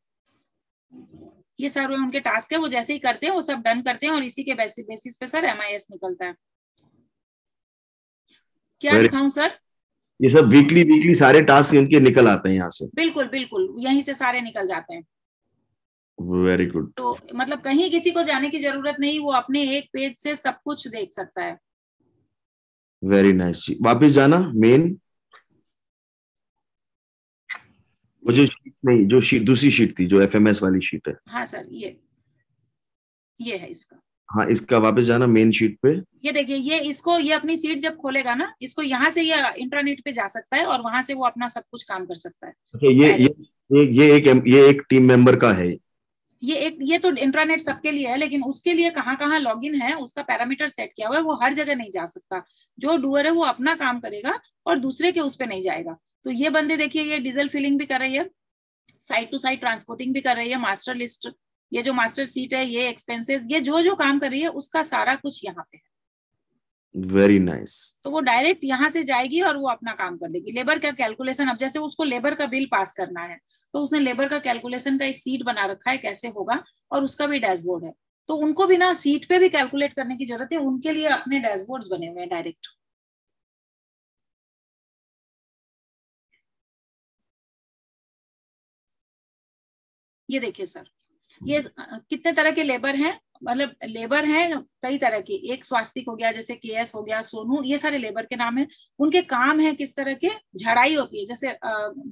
ये सारे उनके टास्क है, वो जैसे ही करते हैं वो सब डन करते हैं, और इसी के बेसिस पे सर MIS निकलता है। क्या दिखाऊं सर? ये सब वीकली सारे टास्क इनके निकल आते हैं यहाँ से? बिल्कुल बिल्कुल, यहीं से सारे निकल जाते हैं। Very good. तो मतलब कहीं किसी को जाने की जरूरत नहीं, वो अपने एक पेज से सब कुछ देख सकता है। वेरी नाइस जी। वापिस जाना मेन, वो जो शीट नहीं, जो शीट दूसरी शीट थी जो FMS वाली शीट है। हाँ सर, ये है इसका। हाँ, इसका वापस जाना मेन शीट पे। ये देखिए ये अपनी सीट जब खोलेगा ना, इसको यहाँ से ये इंटरनेट पे जा सकता है और वहां से वो अपना सब कुछ काम कर सकता है। अच्छा, ये एक टीम मेंबर का है। ये तो इंटरनेट सबके लिए है, लेकिन उसके लिए कहाँ कहाँ लॉगिन है उसका पैरामीटर सेट किया हुआ है, वो हर जगह नहीं जा सकता। जो डूअर है वो अपना काम करेगा और दूसरे के उस पे नहीं जाएगा। तो ये बंदे देखिए, ये डीजल फिलिंग भी कर रही है, साइड टू साइड ट्रांसपोर्टिंग भी कर रही है, मास्टर लिस्ट, ये जो मास्टर सीट है, ये एक्सपेंसेस, ये जो काम कर रही है उसका सारा कुछ यहाँ पे है। Very nice. तो वो डायरेक्ट यहाँ से जाएगी और वो अपना काम कर लेगी। लेबर का कैलकुलेशन, अब जैसे उसको लेबर का बिल पास करना है तो उसने लेबर का कैलकुलेशन का एक सीट बना रखा है कैसे होगा, और उसका भी डैशबोर्ड है। तो उनको भी ना सीट पे भी कैलकुलेट करने की जरूरत है, उनके लिए अपने डैशबोर्ड्स बने हुए हैं डायरेक्ट। ये देखिए सर, ये कितने तरह के लेबर हैं, मतलब लेबर हैं कई तरह के, एक स्वास्तिक हो गया, जैसे KS हो गया, सोनू, ये सारे लेबर के नाम है। उनके काम है किस तरह के, झाड़ाई होती है, जैसे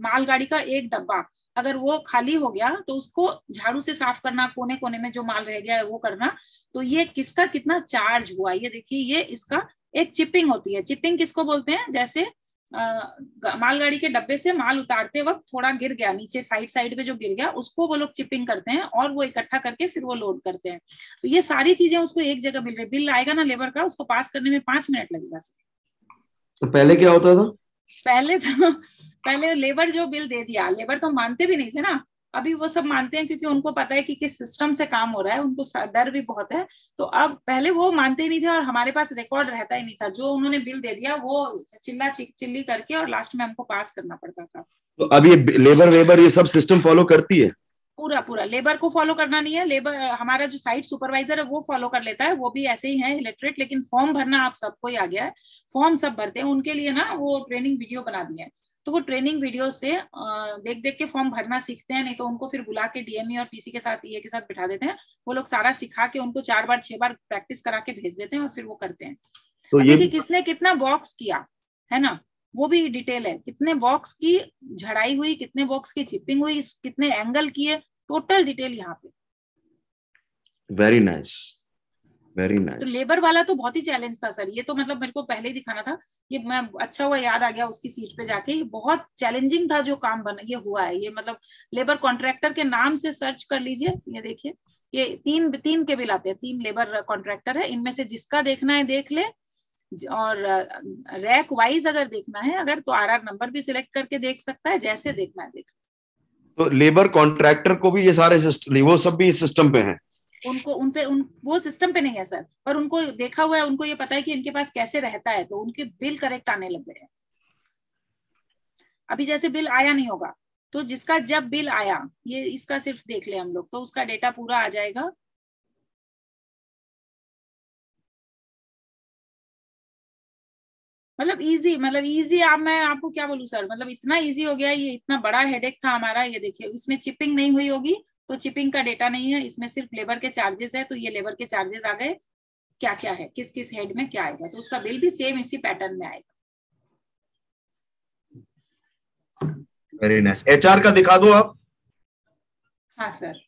मालगाड़ी का एक डब्बा अगर वो खाली हो गया तो उसको झाड़ू से साफ करना, कोने कोने में जो माल रह गया है वो करना। तो ये किसका कितना चार्ज हुआ, ये देखिए, ये इसका एक चिपिंग होती है। चिपिंग किसको बोलते हैं, जैसे मालगाड़ी के डब्बे से माल उतारते वक्त थोड़ा गिर गया नीचे, साइड पे जो गिर गया उसको वो लोग चिपिंग करते हैं और वो इकट्ठा करके फिर वो लोड करते हैं। तो ये सारी चीजें उसको एक जगह मिल रही। बिल आएगा ना लेबर का, उसको पास करने में 5 मिनट लगेगा। तो पहले क्या होता था? पहले लेबर जो बिल दे दिया, लेबर तो मानते भी नहीं थे ना, अभी वो सब मानते हैं क्योंकि उनको पता है कि किस सिस्टम से काम हो रहा है, उनको डर भी बहुत है। तो अब पहले वो मानते ही नहीं थे और हमारे पास रिकॉर्ड रहता ही नहीं था, जो उन्होंने बिल दे दिया वो चिल्ली करके और लास्ट में हमको पास करना पड़ता था। तो अब ये लेबर वेबर ये सब सिस्टम फॉलो करती है? पूरा लेबर को फॉलो करना नहीं है, लेबर हमारा जो साइट सुपरवाइजर है वो फॉलो कर लेता है, वो भी ऐसे ही है इलेक्ट्रेट, लेकिन फॉर्म भरना आप सबको ही आ गया है, फॉर्म सब भरते हैं। उनके लिए ना वो ट्रेनिंग वीडियो बना दिए हैं, तो वो ट्रेनिंग वीडियो से देख देख के फॉर्म भरना सीखते हैं। नहीं तो उनको फिर बुला के DME और PC के साथ EA के साथ बिठा देते हैं, वो लोग सारा सिखा के उनको 4 बार 6 बार प्रैक्टिस करा के भेज देते हैं और फिर वो करते हैं। तो ये देखिए किसने कितना बॉक्स किया है ना, वो भी डिटेल है, कितने बॉक्स की झड़ाई हुई, कितने बॉक्स की चिपिंग हुई, कितने एंगल किए, टोटल डिटेल यहाँ पे। Very nice. वेरी तो नाइस। लेबर वाला तो बहुत ही चैलेंज था सर, ये तो मतलब मेरे को पहले ही दिखाना था, ये मैं अच्छा हुआ याद आ गया उसकी सीट पे जाके, ये बहुत चैलेंजिंग था जो काम बना ये हुआ है। ये मतलब लेबर कॉन्ट्रैक्टर के नाम से सर्च कर लीजिए, ये देखिए ये तीन के बिल आते हैं, 3 लेबर कॉन्ट्रैक्टर है, इनमें से जिसका देखना है देख ले, और रैक वाइज अगर देखना है अगर तो RR नंबर भी सिलेक्ट करके देख सकता है, जैसे देखना है देख। तो लेबर कॉन्ट्रैक्टर को भी ये सारे सिस्टम, वो सब भी इस सिस्टम पे हैं? उनको वो सिस्टम पे नहीं है सर, पर उनको देखा हुआ है, उनको ये पता है कि इनके पास कैसे रहता है, तो उनके बिल करेक्ट आने लग गए हैं। अभी जैसे बिल आया नहीं होगा, तो जिसका जब बिल आया, ये इसका सिर्फ देख ले हम लोग, तो उसका डेटा पूरा आ जाएगा। मतलब इजी आप, मैं आपको क्या बोलूं सर, मतलब इतना इजी हो गया, ये इतना बड़ा हेडेक था हमारा। ये देखिए इसमें चिपिंग नहीं हुई होगी, तो चिपिंग का डेटा नहीं है इसमें, सिर्फ लेबर के चार्जेस है, तो ये लेबर के चार्जेस आ गए, क्या क्या है, किस किस हेड में क्या आएगा, तो उसका बिल भी सेम इसी पैटर्न में आएगा। Very nice. HR का दिखा दो आप। हाँ सर,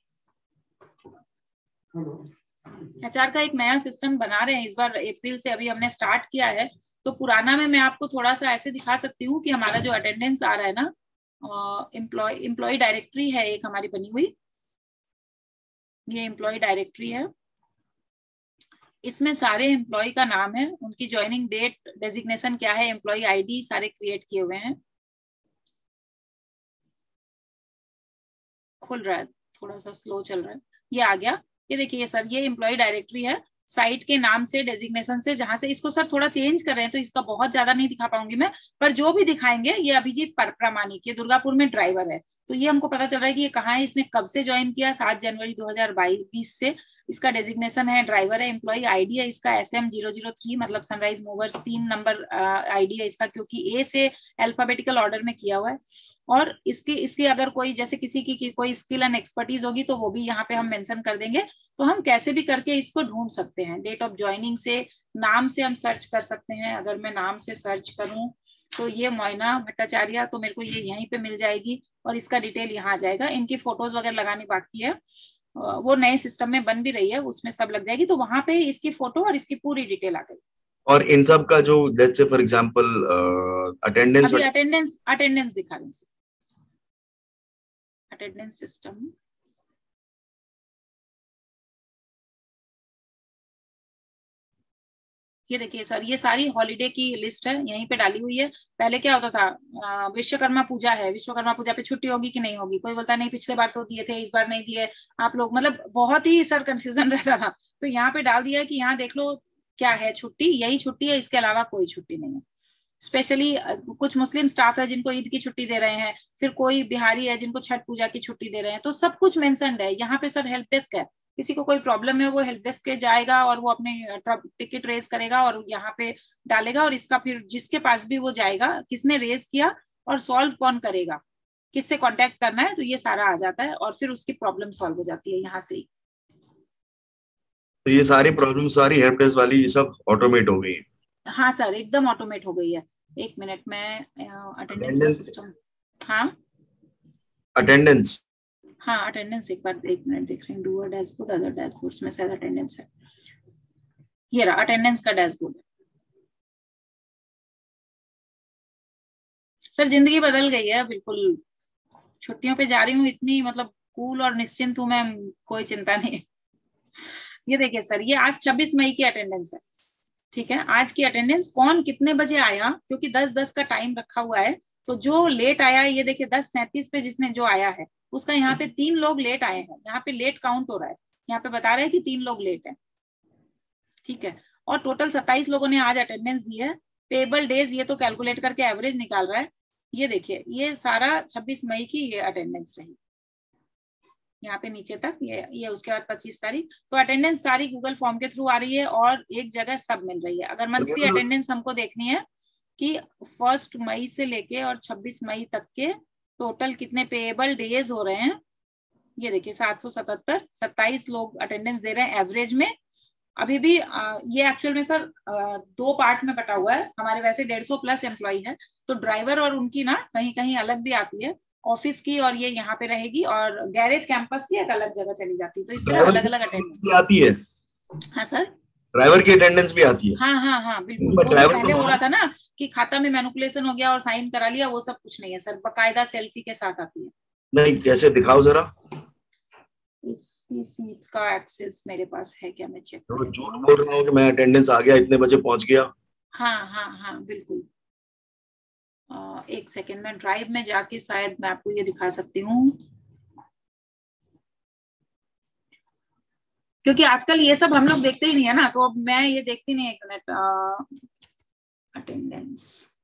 HR का एक नया सिस्टम बना रहे हैं इस बार, अप्रैल से अभी हमने स्टार्ट किया है। तो पुराना में मैं आपको थोड़ा सा ऐसे दिखा सकती हूँ कि हमारा जो अटेंडेंस आ रहा है ना, एम्प्लॉय डायरेक्टरी है एक हमारी बनी हुई, ये एम्प्लॉय डायरेक्टरी है, इसमें सारे एम्प्लॉय का नाम है, उनकी ज्वाइनिंग डेट, डेजिग्नेशन क्या है, एम्प्लॉय ID सारे क्रिएट किए हुए हैं। खुल रहा है, थोड़ा सा स्लो चल रहा है, ये आ गया। ये देखिए सर, ये एम्प्लॉय डायरेक्टरी है, साइट के नाम से, डेजिग्नेशन से, जहां से इसको सर थोड़ा चेंज कर रहे हैं, तो इसका बहुत ज्यादा नहीं दिखा पाऊंगी मैं, पर जो भी दिखाएंगे, ये अभिजीत प्रामाणिक, ये दुर्गापुर में ड्राइवर है, तो ये हमको पता चल रहा है कि ये कहाँ है, इसने कब से ज्वाइन किया, 7 जनवरी 2020 से, इसका डेजिग्नेशन है ड्राइवर है, एम्प्लॉय ID है इसका SM003, मतलब सनराइज मूवर्स 3 नंबर ID है इसका, क्योंकि A से अल्फाबेटिकल ऑर्डर में किया हुआ है। और इसकी अगर कोई जैसे किसी की कोई स्किल एंड एक्सपर्टीज होगी, तो वो भी यहाँ पे हम मेंशन कर देंगे, तो हम कैसे भी करके इसको ढूंढ सकते हैं। डेट ऑफ ज्वाइनिंग से, नाम से हम सर्च कर सकते हैं, अगर मैं नाम से सर्च करूं तो ये मोइना भट्टाचार्य, तो मेरे को ये यहीं पे मिल जाएगी, और इसका डिटेल यहाँ आ जाएगा। इनकी फोटोज वगैरह लगानी बाकी है, वो नए सिस्टम में बन भी रही है, उसमें सब लग जाएगी, तो वहां पे इसकी फोटो और इसकी पूरी डिटेल आ गई। और इन सब का जो let's say for example attendance, अभी अटेंडेंस दिखा रही हूँ, अटेंडेंस सिस्टम, ये देखिए सर, ये सारी हॉलीडे की लिस्ट है, यहीं पे डाली हुई है। पहले क्या होता था, विश्वकर्मा पूजा है, विश्वकर्मा पूजा पे छुट्टी होगी कि नहीं होगी, कोई बोलता नहीं पिछले बार तो दिए थे, इस बार नहीं दिए आप लोग, मतलब बहुत ही सर कंफ्यूजन रहता था। तो यहाँ पे डाल दिया है कि यहाँ देख लो क्या है, छुट्टी यही छुट्टी है, इसके अलावा कोई छुट्टी नहीं है। स्पेशली कुछ मुस्लिम स्टाफ है जिनको ईद की छुट्टी दे रहे हैं, फिर कोई बिहारी है जिनको छठ पूजा की छुट्टी दे रहे हैं, तो सब कुछ मेंशन्ड है यहाँ पे सर। हेल्प डेस्क है, किसी को कोई प्रॉब्लम है वो हेल्प डेस्क के जाएगा और वो अपने टिकट रेज करेगा और यहाँ पे डालेगा, और इसका फिर जिसके पास भी वो जाएगा, किसने रेज किया और सॉल्व कौन करेगा, किससे कांटेक्ट करना है, तो ये सारा आ जाता है, और फिर उसकी प्रॉब्लम सॉल्व हो जाती है यहाँ से ही। तो ये सारी प्रॉब्लम, सारी हेल्प डेस्क वाली, ये सब ऑटोमेट हो गई है? हाँ सर, एकदम ऑटोमेट हो गई है। एक मिनट में अटेंडेंस का सिस्टम, हाँ अटेंडेंस, हाँ अटेंडेंस, एक मिनट देख रहे हैं, डूअर डैशबोर्ड, अदर डैशबोर्ड्स में शायद अटेंडेंस है, ये रहा अटेंडेंस का डैशबोर्ड। सर जिंदगी बदल गई है बिल्कुल, छुट्टियों पे जा रही हूँ, इतनी मतलब कूल और निश्चिंत हूँ मैं, कोई चिंता नहीं है। ये देखिए सर, ये आज 26 मई की अटेंडेंस है, ठीक है, आज की अटेंडेंस, कौन कितने बजे आया, क्योंकि 10-10 का टाइम रखा हुआ है, तो जो लेट आया है, ये देखिए 10:37 पे जिसने जो आया है उसका यहाँ पे 3 लोग लेट आए हैं, यहाँ पे लेट काउंट हो रहा है, यहाँ पे बता रहा है कि 3 लोग लेट है, ठीक है, और टोटल 27 लोगों ने आज अटेंडेंस दी है। पेबल डेज ये तो कैलकुलेट करके एवरेज निकाल रहा है। ये देखिए, ये सारा 26 मई की ये अटेंडेंस रही, यहाँ पे नीचे तक ये उसके बाद 25 तारीख, तो अटेंडेंस सारी गूगल फॉर्म के थ्रू आ रही है और एक जगह सब मिल रही है। अगर मंथली अटेंडेंस हमको देखनी है कि 1 मई से लेके और 26 मई तक के टोटल कितने पेएबल डेज हो रहे हैं, ये देखिए 777, 27 लोग अटेंडेंस दे रहे हैं एवरेज में। अभी भी ये एक्चुअल में सर 2 पार्ट में बटा हुआ है, हमारे वैसे 150+ एम्प्लॉय है, तो ड्राइवर और उनकी ना कहीं कहीं अलग भी आती है, ऑफिस की और ये यहाँ पे रहेगी, और गैरेज कैंपस की एक अलग जगह चली जाती है, तो इसमें अलग अलग अटेंडेंस आती है। हाँ सर, ड्राइवर की अटेंडेंस भी आती है? हाँ हाँ हाँ बिल्कुल। पर वो ड्राइवर पहले तो हो रहा था ना कि खाता में मैनिपुलेशन हो गया और साइन करा लिया, वो सब कुछ नहीं है सर, बकायदा सेल्फी के साथ आती है। नहीं, कैसे दिखाओ जरा। इसकी सीट का एक्सेस मेरे पास है क्या, मैं चेक तो कर झूठ लूं। बोल रहा हूँ कि मैं अटेंडेंस आ गया, इतने बजे पहुंच गया। हाँ हाँ हाँ बिल्कुल। एक सेकेंड में ड्राइव में जाके शायद मैं आपको ये दिखा सकती हूँ, क्योंकि आजकल ये सब हम लोग देखते ही नहीं है ना, तो अब मैं ये देखती नहीं। एक मिनट, अटेंडेंस।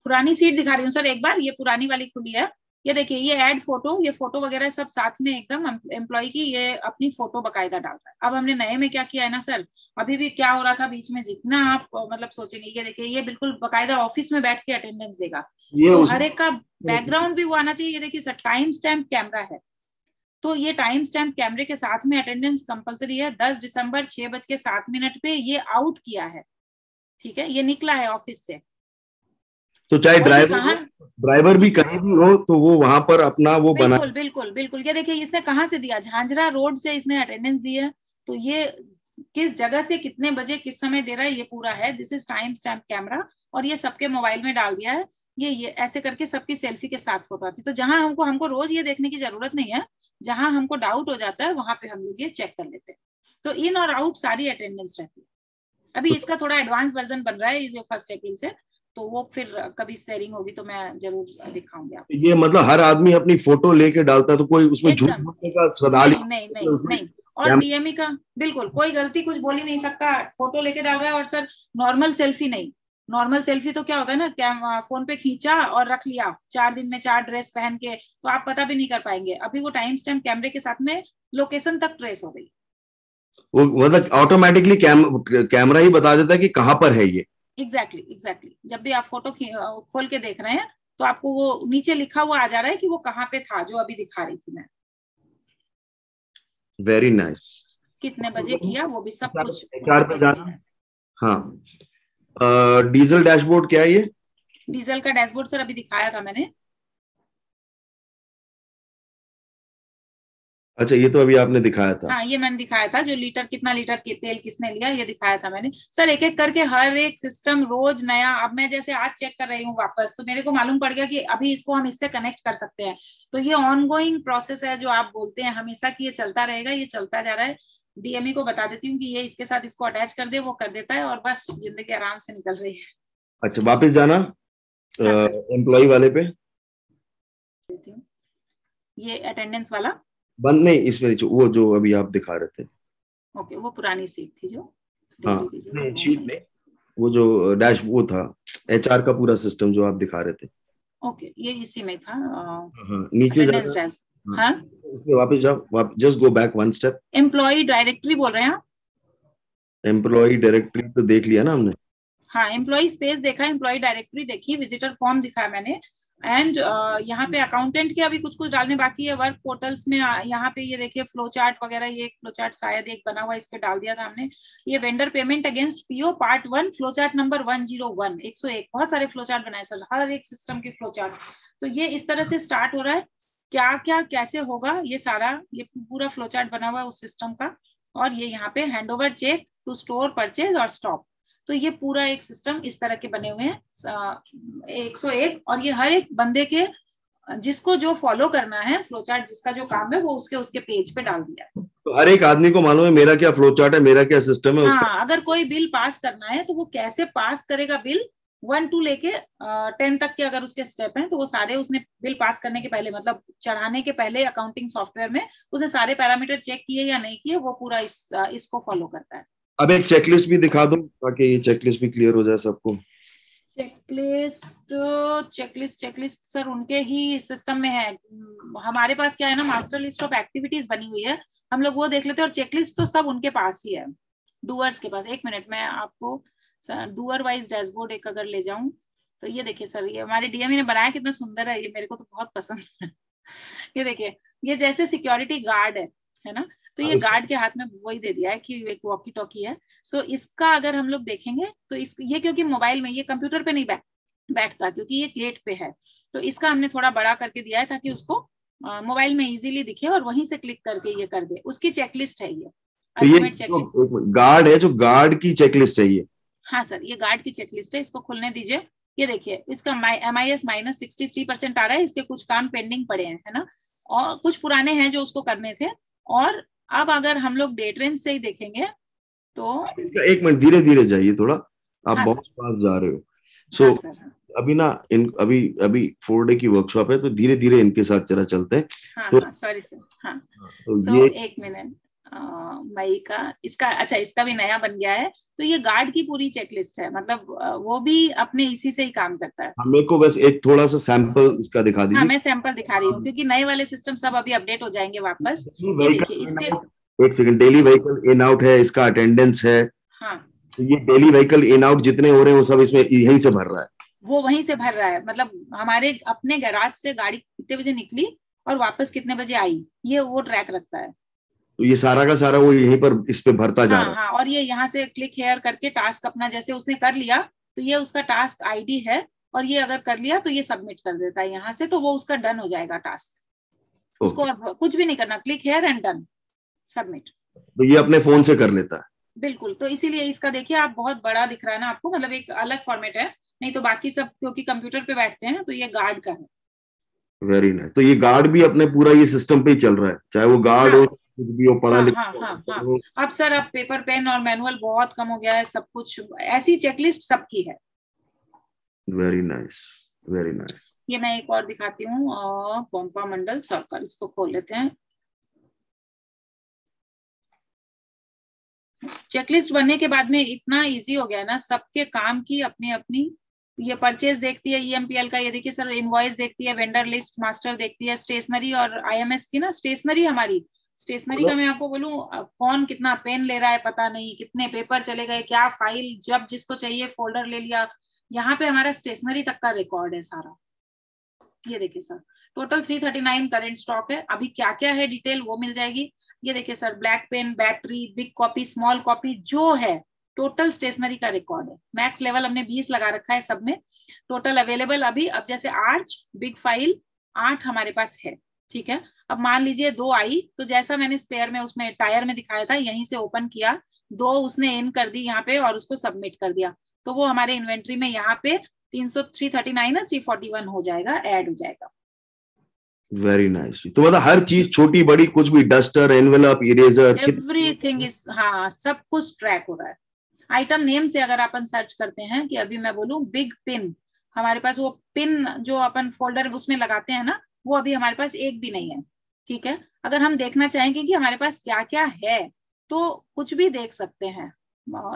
पुरानी सीट दिखा रही हूँ सर एक बार, ये पुरानी वाली खुली है। ये देखिए, ये ऐड फोटो, ये फोटो वगैरह सब साथ में एकदम एम्प्लॉय की, ये अपनी फोटो बकायदा डाल रहा है। अब हमने नए में क्या किया है ना सर, अभी भी क्या हो रहा था बीच में, जितना आप मतलब सोचेंगे, ये देखिए ये बिल्कुल बकायदा ऑफिस में बैठ के अटेंडेंस देगा। तो हर एक का बैकग्राउंड भी वो आना चाहिए। ये देखिए सर, टाइम स्टैम्प कैमरा है, तो ये टाइम स्टैम्प कैमरे के साथ में अटेंडेंस कंपलसरी है। 10 दिसंबर 6:07 पे ये आउट किया है, ठीक है, ये निकला है ऑफिस से। तो चाहे ड्राइवर भी कहीं भी हो तो वो वहां पर अपना वो बना। बिल्कुल बिल्कुल बिल्कुल। ये देखिए इसने कहाँ से दिया, झांझरा रोड से इसने अटेंडेंस दी है, तो ये किस जगह से कितने बजे किस समय दे रहा है ये पूरा है। This is time stamp camera, और ये सबके मोबाइल में डाल दिया है। ये ऐसे करके सबकी सेल्फी के साथ फोटो आती है। तो जहां हमको रोज ये देखने की जरूरत नहीं है, जहां हमको डाउट हो जाता है वहां पे हम लोग ये चेक कर लेते हैं। तो इन और आउट सारी अटेंडेंस रहती है। अभी इसका थोड़ा एडवांस वर्जन बन रहा है 1 अप्रैल से, तो वो फिर कभी शेयरिंग होगी तो मैं जरूर दिखाऊंगी आपको। ये मतलब हर आदमी अपनी फोटो लेके डालता है, तो कोई उसमें झूठ बोलने का सवाल नहीं नहीं नहीं नहीं। और डीएमई का बिल्कुल कोई गलती कुछ बोल ही नहीं सकता, फोटो लेके डाल रहा है। और सर नॉर्मल सेल्फी नहीं, नॉर्मल सेल्फी तो क्या होता है ना, फोन पे खींचा और रख लिया 4 दिन में 4 ड्रेस पहन के, तो आप पता भी नहीं कर पाएंगे। अभी वो टाइम स्टैम्प कैमरे के साथ में लोकेशन तक ट्रेस हो गई। वो मतलब ऑटोमेटिकली कैमरा ही बता देता है कि कहाँ पर है ये। एग्जैक्टली। जब भी आप फोटो खोल के देख रहे हैं तो आपको वो नीचे लिखा हुआ आ जा रहा है कि वो कहाँ पे था, जो अभी दिखा रही थी मैं। Very nice. कितने बजे किया वो भी सब कुछ। HR पे जाना। हाँ, डीजल डैशबोर्ड क्या है ये? डीजल का डैशबोर्ड सर अभी दिखाया था मैंने। अच्छा, ये तो अभी आपने दिखाया था। हाँ ये मैंने दिखाया था, जो लीटर कितना लीटर के तेल किसने लिया ये दिखाया था मैंने सर। एक एक करके हर एक सिस्टम रोज नया। अब मैं जैसे आज चेक कर रही हूँ वापस, तो मेरे को मालूम पड़ गया कि अभी इसको हम इससे कनेक्ट कर सकते हैं। तो ये ऑनगोइंग प्रोसेस है, जो आप बोलते हैं हमेशा की, ये चलता रहेगा, ये चलता जा रहा है। डीएमई को बता देती हूँ कि ये इसके साथ इसको अटैच कर दे, वो कर देता है, और बस जिंदगी आराम से निकल रही है। अच्छा, वापस जाना एम्प्लॉय वाले पे। ये अटेंडेंस वाला बंद नहीं, इसमें वो जो अभी आप दिखा रहे थे। ओके, वो पुरानी सीट थी जो। हाँ नहीं, शीट नहीं, वो जो डैश वो था HR का पूरा सिस्टम जो आप दिखा रहे थे। ओके, ये इसी में था। हाँ, नीचे जाना। हाँ वापस जाओ, just go back 1 step. Employ directory बोल रहे हैं? एम्प्लॉय डायरेक्टरी तो देख लिया ना हमने। हाँ, एम्प्लॉय स्पेस देखा, एम्प्लॉय डायरेक्टरी देखी, विजिटर फॉर्म दिखाया मैंने। एंड यहाँ पे अकाउंटेंट के अभी कुछ कुछ डालने बाकी है। वर्क पोर्टल्स में यहाँ पे ये देखिए फ्लो चार्ट वगैरह, ये फ्लो चार्ट शायद एक बना हुआ, इस पे डाल दिया था हमने। ये vendor payment against PO part 1 flow chart number 101 101। बहुत सारे फ्लो चार्ट बनाए सर, हर एक सिस्टम के फ्लो चार्ट। तो ये इस तरह से स्टार्ट हो रहा है, क्या क्या कैसे होगा ये सारा, ये पूरा फ्लो चार्ट बना हुआ है उस सिस्टम का। और ये यहाँ पे hand over check to store purchase और स्टॉप। तो ये पूरा एक सिस्टम इस तरह के बने हुए हैं 101। और ये हर एक बंदे के जिसको जो फॉलो करना है फ्लो चार्ट, जिसका जो काम है, वो उसके पेज पे डाल दिया है। तो हर एक आदमी को मालूम है मेरा क्या फ्लो चार्ट है, मेरा क्या सिस्टम है। हाँ, अगर कोई बिल पास करना है तो वो कैसे पास करेगा बिल, 1 to लेके 10 तक के अगर उसके स्टेप हैं, तो वो सारे उसने बिल पास करने के पहले, मतलब चढ़ाने के पहले अकाउंटिंग सॉफ्टवेयर में उसने सारे पैरामीटर चेक किए या नहीं किए, वो पूरा इसको फॉलो करता है। अब एक चेकलिस्ट भी दिखा दो ताकि ये चेकलिस्ट भी क्लियर हो जाए सबको। चेकलिस्ट सर उनके ही सिस्टम में है। हमारे पास क्या है ना, मास्टर लिस्ट ऑफ एक्टिविटीज बनी हुई है, हम लोग वो देख लेते हैं। और चेकलिस्ट तो सब उनके पास ही है, डूअर्स के पास। एक मिनट में आपको डूअर वाइज डैशबोर्ड एक अगर ले जाऊं, तो ये देखिए सर, ये हमारे डीएमई ने बनाया, कितना सुंदर है ये, मेरे को तो बहुत पसंद है। ये देखिए, ये जैसे सिक्योरिटी गार्ड है ना, तो ये गार्ड के हाथ में वही दे दिया है कि एक वॉकी टॉकी है। सो इसका अगर हम लोग देखेंगे तो ये क्योंकि मोबाइल में, ये कंप्यूटर पे नहीं बैठता, क्योंकि ये गेट पे है। तो इसका हमने थोड़ा बड़ा करके दिया है ताकि उसको मोबाइल में इजीली दिखे और वहीं से क्लिक करके ये कर दे। उसकी चेकलिस्ट है ये, अल्टीमेट चेकलिस्ट। गार्ड है जो गार्ड की चेकलिस्ट है ये? हाँ सर, ये गार्ड की चेकलिस्ट है। इसको खोलने दीजिए। ये देखिए इसका MIS -63% आ रहा है। इसके कुछ काम पेंडिंग पड़े हैं, है ना, और कुछ पुराने हैं जो उसको करने थे। और अब अगर हम लोग डेट रेंज से ही देखेंगे तो इसका, एक मिनट धीरे धीरे जाइए थोड़ा, आप बहुत पास जा रहे हो। सो अभी ना अभी 4 डे की वर्कशॉप है, तो धीरे धीरे इनके साथ जरा चलते हैं। तो सॉरी सर। हाँ, तो ये एक मिनट, मई का इसका, अच्छा इसका भी नया बन गया है। तो ये गार्ड की पूरी चेकलिस्ट है, मतलब वो भी अपने इसी से ही काम करता है। मेरे को बस एक थोड़ा सा सैंपल उसका दिखा दीजिए। हाँ, मैं सैंपल दिखा रही हूँ क्योंकि नए वाले सिस्टम सब अभी अपडेट हो जाएंगे वापस। एक second, daily vehicle in out है, इसका अटेंडेंस है। हाँ, तो ये डेली व्हीकल इन आउट जितने हो रहे हैं वो सब इसमें यहीं से भर रहा है। वो वहीं से भर रहा है, मतलब हमारे अपने गैराज से गाड़ी कितने बजे निकली और वापस कितने बजे आई, ये वो ट्रैक रखता है। तो ये सारा का सारा वो यहीं पर इस पे भरता जा रहा है। हाँ, और ये यहाँ से क्लिक हेयर करके टास्क अपना जैसे उसने कर लिया तो ये उसका टास्क आईडी है, और ये अगर कर लिया तो ये सबमिट कर देता है यहाँ से, तो वो उसका डन हो जाएगा टास्क। उसको और कुछ भी नहीं करना, click here and done, submit. तो ये अपने फोन से कर लेता है। बिल्कुल। तो इसीलिए इसका देखिए आप बहुत बड़ा दिख रहा है ना आपको, मतलब एक अलग फॉर्मेट है, नहीं तो बाकी सब क्योंकि कंप्यूटर पे बैठते हैं तो ये गार्ड का है। Very nice. तो ये गार्ड भी अपने पूरा ये सिस्टम पे ही चल रहा है, चाहे वो गार्ड हो, कुछ भी हो, पढ़ा लिखा हो। अब सर अब पेपर पेन और मैनुअल बहुत कम हो गया है, सब कुछ ऐसी चेकलिस्ट सबकी है। Very nice, very nice. ये मैं एक और दिखाती हूँ, पोम्पा मंडल सर्कल, इसको खोल लेते हैं। चेकलिस्ट बनने के बाद में इतना इजी हो गया है ना, सबके काम की अपनी अपनी। ये परचेज देखती है EMPL का, ये देखिए सर इनवॉइस देखती है, वेंडर लिस्ट मास्टर देखती है, स्टेशनरी और IMS की ना, स्टेशनरी हमारी स्टेशनरी का मैं आपको बोलूं, कौन कितना पेन ले रहा है पता नहीं, कितने पेपर चले गए, क्या फाइल, जब जिसको चाहिए फोल्डर ले लिया। यहाँ पे हमारा स्टेशनरी तक का रिकॉर्ड है सारा। ये देखिए सर, टोटल 339 करंट स्टॉक है। अभी क्या क्या है डिटेल वो मिल जाएगी। ये देखिए sir, black pen, battery, big copy, small copy, जो है टोटल स्टेशनरी का रिकॉर्ड है। मैक्स लेवल हमने 20 लगा रखा है सब में। टोटल अवेलेबल अभी, अब जैसे आर्च बिग फाइल 8 हमारे पास है, ठीक है। अब मान लीजिए 2 आई, तो जैसा मैंने स्पेयर में उसमें टायर में दिखाया था, यहीं से ओपन किया, 2 उसने इन कर दी यहाँ पे और उसको सबमिट कर दिया, तो वो हमारे इन्वेंट्री में यहाँ पे 339 है, 341 हो जाएगा, ऐड हो जाएगा। Very nice. तो मतलब हर चीज छोटी बड़ी कुछ भी, duster, envelope, eraser, everything is, हाँ सब कुछ ट्रैक हो रहा है। आइटम नेम से अगर अपन सर्च करते हैं कि अभी मैं बोलूं बिग पिन, हमारे पास वो पिन जो अपन फोल्डर उसमें लगाते हैं ना, वो अभी हमारे पास एक भी नहीं है, ठीक है। अगर हम देखना चाहेंगे कि हमारे पास क्या क्या है तो कुछ भी देख सकते हैं।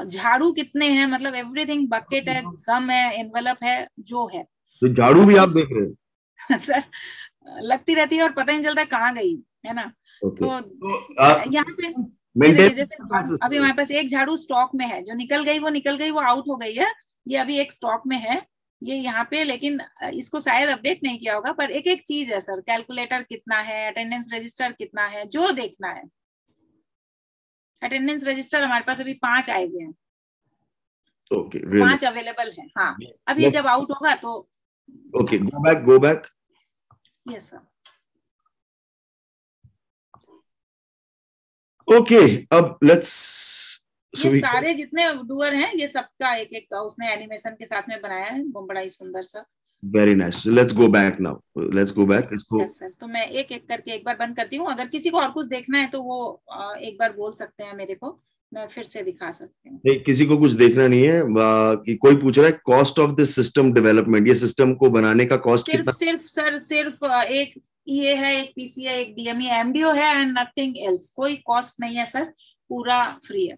झाड़ू कितने हैं, मतलब एवरीथिंग, बकेट है, गम है, एनवेलप है, जो है। तो झाड़ू भी आप देख रहे हैं? सर लगती रहती है और पता नहीं चलता कहाँ गई, है ना। तो यहाँ पे जैसे अभी हमारे पास एक झाड़ू स्टॉक में है, जो निकल गई, वो आउट हो गई है। ये अभी एक स्टॉक में है ये यहाँ पे, लेकिन इसको शायद अपडेट नहीं किया होगा। पर एक एक चीज है सर, कैलकुलेटर कितना है, अटेंडेंस रजिस्टर कितना है, जो देखना है। अटेंडेंस रजिस्टर हमारे पास अभी 5 आए हुए हैं, really? 5 अवेलेबल है। हाँ, अब ये जब आउट होगा तो okay, go back. Yes sir. Okay, अब लेट्स, ये सारे जितने डूअर हैं ये सबका एक एक उसने एनिमेशन के साथ में बनाया है, वो बड़ा ही सुंदर सा। Very nice. Let's go back now, let's go back इसको। यस सर, तो मैं एक एक करके एक बार बंद करती हूँ। अगर किसी को और कुछ देखना है तो वो एक बार बोल सकते हैं मेरे को, मैं फिर से दिखा सकती हूँ। नहीं, किसी को कुछ देखना नहीं है। कि कोई पूछ रहा है cost of this system development, ये सिस्टम को बनाने का कॉस्ट कितना? सिर्फ एक EA है, एक PC है, एक DME, MDO है एंड नथिंग एल्स। कोई कॉस्ट नहीं है सर, पूरा फ्री है।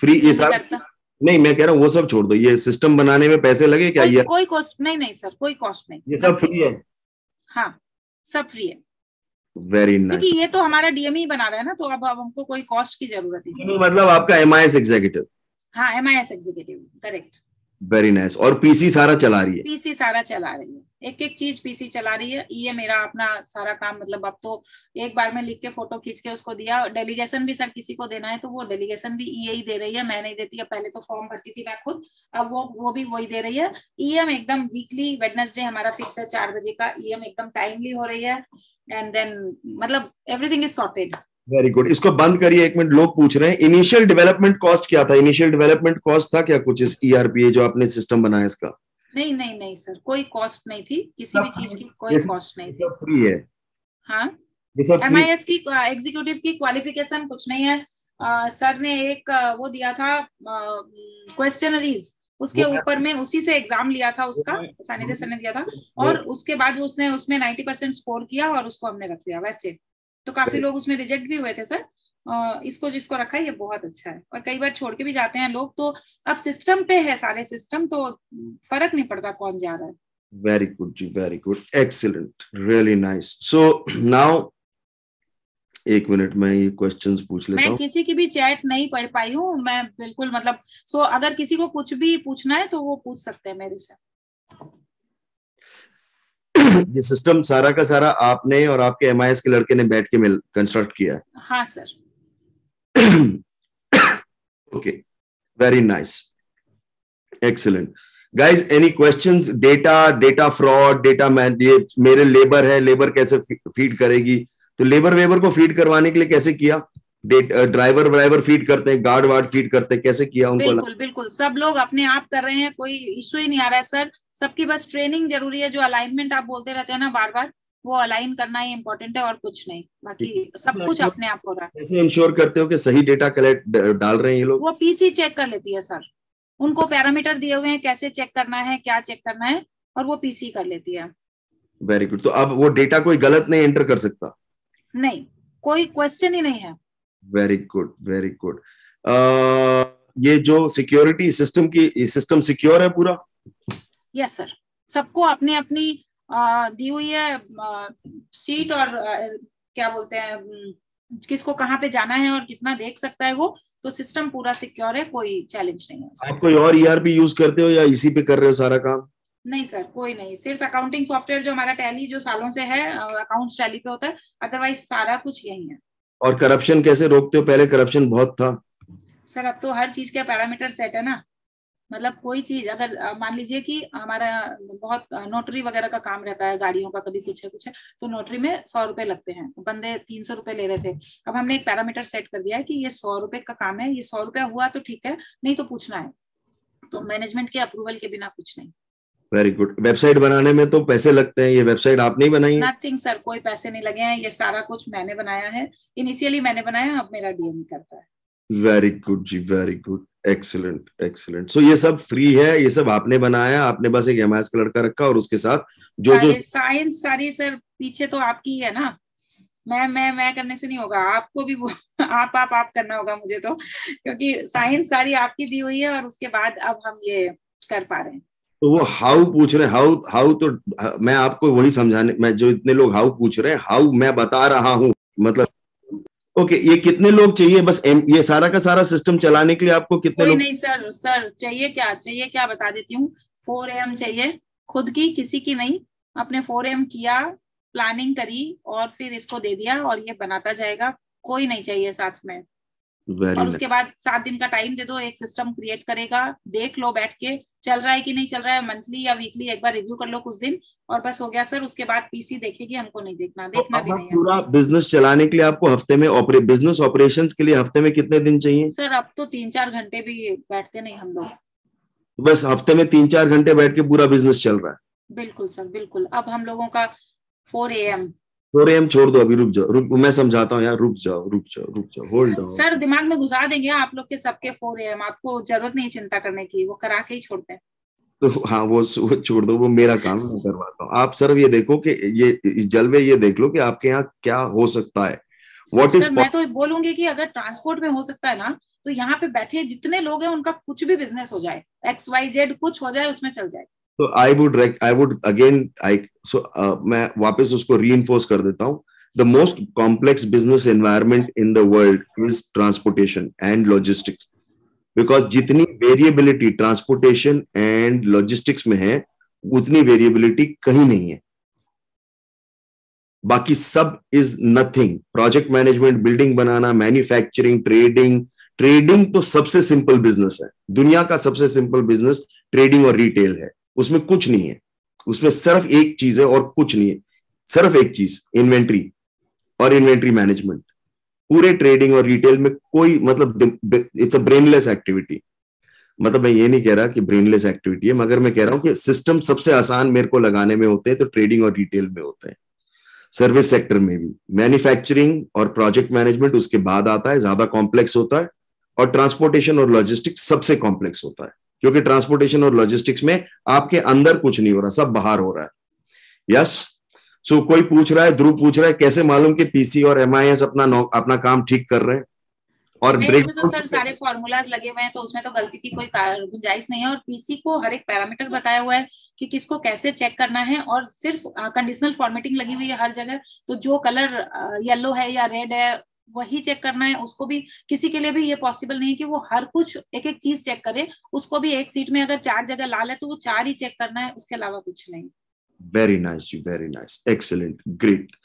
फ्री? ये सब नहीं, मैं कह रहा हूँ वो सब छोड़ दो, ये सिस्टम बनाने में पैसे लगे क्या? ये कोई कॉस्ट नहीं सर, कोई कॉस्ट नहीं, ये सब फ्री है। हाँ, सब फ्री है। Very nice. क्योंकि ये तो हमारा DME बना रहा है ना, तो अब हमको कोई कॉस्ट की जरूरत ही नहीं। मतलब आपका MIS एग्जीक्यूटिव? हाँ, MIS executive, correct. Very nice. और PC सारा चला रही है? PC सारा चला रही है। एक एक चीज पीसी चला रही है। ये मेरा अपना सारा काम, मतलब अब तो एक बार में लिख के फोटो खींच के उसको दिया। डेलीगेशन भी सर किसी को देना है तो वो डेलीगेशन भी ईए ही दे रही है, मैं नहीं देती है। पहले तो फॉर्म भरती थी मैं खुद, अब वो भी वही दे रही है। ईएम एकदम वीकली वेडनेसडे हमारा फिक्स है 4 बजे का, ईएम एकदम टाइमली हो रही है। एंड देन मतलब everything is sorted. Very good. इसको बंद करिए, एक मिनट, लोग पूछ रहे हैं इनिशियल डेवलपमेंट कॉस्ट क्या था? इनिशियल डेवलपमेंट कॉस्ट था क्या कुछ इस ईआरपी जो आपने सिस्टम बनाया इसका? नहीं नहीं नहीं सर, कोई कॉस्ट नहीं थी, किसी भी चीज की कोई कॉस्ट नहीं थी। फ्री है? हाँ, ये सब MIS की एग्जीक्यूटिव की क्वालिफिकेशन कुछ नहीं है। सर ने एक वो दिया था क्वेश्चनरीज, उसके ऊपर में उसी से एग्जाम लिया था उसका, सानिध्य सर ने दिया था, और उसके बाद उसने उसमें 90% स्कोर किया और उसको हमने रख लिया। वैसे तो काफी लोग उसमें रिजेक्ट भी हुए थे सर। इसको जिसको रखा है ये बहुत अच्छा है, और कई बार छोड़ के भी जाते हैं लोग। तो अब सिस्टम पे है सारे सिस्टम, तो फर्क नहीं पड़ता कौन जा रहा है। वेरी गुड जी, very good, excellent, really nice. So now एक मिनट में ये क्वेश्चंस पूछ लेता हूँ। मैं किसी की भी चैट नहीं पढ़ पाई हूँ मैं, बिल्कुल मतलब। सो अगर किसी को कुछ भी पूछना है तो वो पूछ सकते हैं मेरे से। ये सिस्टम सारा का सारा आपने और आपके MIS के लड़के ने बैठ के मिल कंस्ट्रक्ट किया है? हाँ sir. Okay, very nice, excellent. Guys any questions? Data fraud, data मेरे लेबर है, लेबर कैसे फीड करेगी? तो लेबर वेबर को फीड करवाने के लिए कैसे किया? ड्राइवर फीड करते हैं, गार्ड वार्ड फीड करते हैं, कैसे किया उनको? बिल्कुल बिल्कुल, सब लोग अपने आप कर रहे हैं, कोई इशू ही नहीं आ रहा है सर। सबकी बस ट्रेनिंग जरूरी है। जो अलाइनमेंट आप बोलते रहते हैं ना बार बार, वो अलाइन करना ही इम्पोर्टेंट है और कुछ नहीं, बाकी सब कुछ अपने आप हो रहा है। कैसे इंश्योर करते हो कि सही डेटा कलेक्ट डाल रहे हैं ये लोग? वो पीसी चेक कर लेती है सर, उनको पैरामीटर दिए हुए हैं कैसे चेक करना है, क्या चेक करना है, और वो पीसी कर लेती है। Very good. तो अब वो डेटा कोई गलत नहीं एंटर कर सकता? नहीं, कोई क्वेश्चन ही नहीं है। Very good, very good. ये जो सिक्योरिटी सिस्टम की, सिस्टम सिक्योर है पूरा? यस सर, सबको अपनी अपनी दी हुई है शीट, और क्या बोलते हैं, किसको कहाँ पे जाना है और कितना देख सकता है वो। तो सिस्टम पूरा सिक्योर है, कोई चैलेंज नहीं है। आप कोई और ERP यूज करते हो या इसी पे कर रहे हो सारा काम? नहीं सर, कोई नहीं, सिर्फ अकाउंटिंग सॉफ्टवेयर जो हमारा टैली जो सालों से है, अकाउंट्स टैली पे होता है, अदरवाइज सारा कुछ यही है। और करप्शन कैसे रोकते हो? पहले करप्शन बहुत था। सर अब तो हर चीज के पैरामीटर सेट है ना। मतलब कोई चीज अगर मान लीजिए कि हमारा बहुत नोटरी वगैरह का काम रहता है, गाड़ियों का कभी कुछ है, तो नोटरी में 100 रुपए लगते हैं, बंदे 300 रुपए ले रहे थे। अब हमने एक पैरामीटर सेट कर दिया है कि ये 100 रुपए का काम है, ये 100 रुपया हुआ तो ठीक है, नहीं तो पूछना है। तो मैनेजमेंट के अप्रूवल के बिना कुछ नहीं। Very good. वेबसाइट बनाने में तो पैसे लगते हैं, ये वेबसाइट आपने ही बनाई है? नथिंग सर, कोई पैसे नहीं लगे हैं, ये सारा कुछ मैंने बनाया है। इनिशियली मैंने बनाया, अब मेरा डीएम करता है। वेरी गुड जी, वेरी गुड, एक्सीलेंट, एक्सीलेंट। सो ये सब फ्री है, ये सब आपने बनाया? आपने बस एक MIS का लड़का रखा और उसके साथ जो साइंस सारी सर पीछे तो आपकी है ना। मैं करने से नहीं होगा, आपको भी आप करना होगा मुझे तो, क्योंकि साइंस सारी आपकी दी हुई है, और उसके बाद अब हम ये कर पा रहे हैं। तो वो हाउ पूछ रहे हैं, हाउ तो मैं आपको वही समझाने, मैं जो इतने लोग हाउ पूछ रहे हैं, हाउ मैं बता रहा हूँ। मतलब ओके, ये कितने लोग चाहिए बस ये सारा का सारा सिस्टम चलाने के लिए? आपको कितने लोग? नहीं सर चाहिए क्या बता देती हूँ। 4 AM चाहिए, खुद की, किसी की नहीं। अपने 4 AM किया, प्लानिंग करी और फिर इसको दे दिया, और ये बनाता जाएगा। कोई नहीं चाहिए साथ में। और उसके बाद 7 दिन का टाइम दे दो, एक सिस्टम क्रिएट करेगा, देख लो बैठ के चल रहा है कि नहीं चल रहा है, मंथली या वीकली एक बार रिव्यू कर लो कुछ दिन, और बस हो गया सर। उसके बाद पीसी देखेगी, हमको नहीं देखना भी नहीं है। पूरा बिजनेस चलाने के लिए आपको हफ्ते में बिजनेस ऑपरेशंस के लिए हफ्ते में कितने दिन चाहिए? सर अब तो 3-4 घंटे भी बैठते नहीं हम लोग, बस हफ्ते में 3-4 घंटे बैठ के पूरा बिजनेस चल रहा है? बिल्कुल सर, बिल्कुल। अब हम लोगों का 4 AM छोड़ दो, अभी रुक जाओ, मैं समझाता हूँ यार, रुक जाओ, होल्ड ऑन। सर दिमाग में घुसा देंगे आप लोग के सबके 4 AM, आपको जरूरत नहीं चिंता करने की, वो करा के ही छोड़ते हैं। तो हाँ, वो छोड़ दो, वो मेरा काम है, मैं करवाता हूँ। आप सर ये देखो कि ये जलवे, ये देख लो कि आपके यहाँ क्या हो सकता है। व्हाट इज, मैं तो बोलूंगी कि अगर ट्रांसपोर्ट में हो सकता है ना, तो यहाँ पे बैठे जितने लोग हैं उनका कुछ भी बिजनेस हो जाए, XYZ कुछ हो जाए, उसमें चल जाए। तो आई वुड अगेन मैं वापस उसको रीइंफोर्स कर देता हूँ। The most complex business environment in the world is transportation and logistics, because जितनी वेरिएबिलिटी ट्रांसपोर्टेशन एंड लॉजिस्टिक्स में है, उतनी वेरिएबिलिटी कहीं नहीं है, बाकी सब is nothing. Project management, building banana, manufacturing, trading तो सबसे सिंपल बिजनेस है, दुनिया का सबसे सिंपल बिजनेस ट्रेडिंग और रिटेल है। उसमें कुछ नहीं है, उसमें सिर्फ एक चीज है और कुछ नहीं है, सिर्फ एक चीज, इन्वेंट्री और इन्वेंट्री मैनेजमेंट। पूरे ट्रेडिंग और रिटेल में कोई मतलब इट्स अ ब्रेनलेस एक्टिविटी। मतलब मैं ये नहीं कह रहा कि ब्रेनलेस एक्टिविटी है, मगर मैं कह रहा हूं कि सिस्टम सबसे आसान मेरे को लगाने में होते हैं तो ट्रेडिंग और रिटेल में होते हैं। सर्विस सेक्टर में भी मैन्युफैक्चरिंग और प्रोजेक्ट मैनेजमेंट उसके बाद आता है, ज्यादा कॉम्प्लेक्स होता है। और ट्रांसपोर्टेशन और लॉजिस्टिक्स सबसे कॉम्प्लेक्स होता है, क्योंकि ट्रांसपोर्टेशन और लॉजिस्टिक्स में आपके अंदर कुछ नहीं हो रहा, सब बाहर हो रहा है। यस, सो कोई पूछ रहा है, ध्रुव पूछ रहा है, कैसे मालूम कि पीसी और एमआईएस अपना काम ठीक कर रहे हैं? और ब्रेक तो सर सारे फॉर्मूलाज लगे हुए हैं, तो उसमें तो गलती की कोई गुंजाइश नहीं है। और पीसी को हर एक पैरामीटर बताया हुआ है कि किसको कैसे चेक करना है, और सिर्फ कंडीशनल फॉर्मेटिंग लगी हुई है हर जगह। तो जो कलर येलो है या रेड है वही चेक करना है। उसको भी, किसी के लिए भी ये पॉसिबल नहीं है कि वो हर कुछ एक एक चीज चेक करे। उसको भी एक सीट में अगर 4 जगह लाल है तो वो 4 ही चेक करना है, उसके अलावा कुछ नहीं। वेरी नाइस जी, वेरी नाइस, एक्सीलेंट, ग्रेट।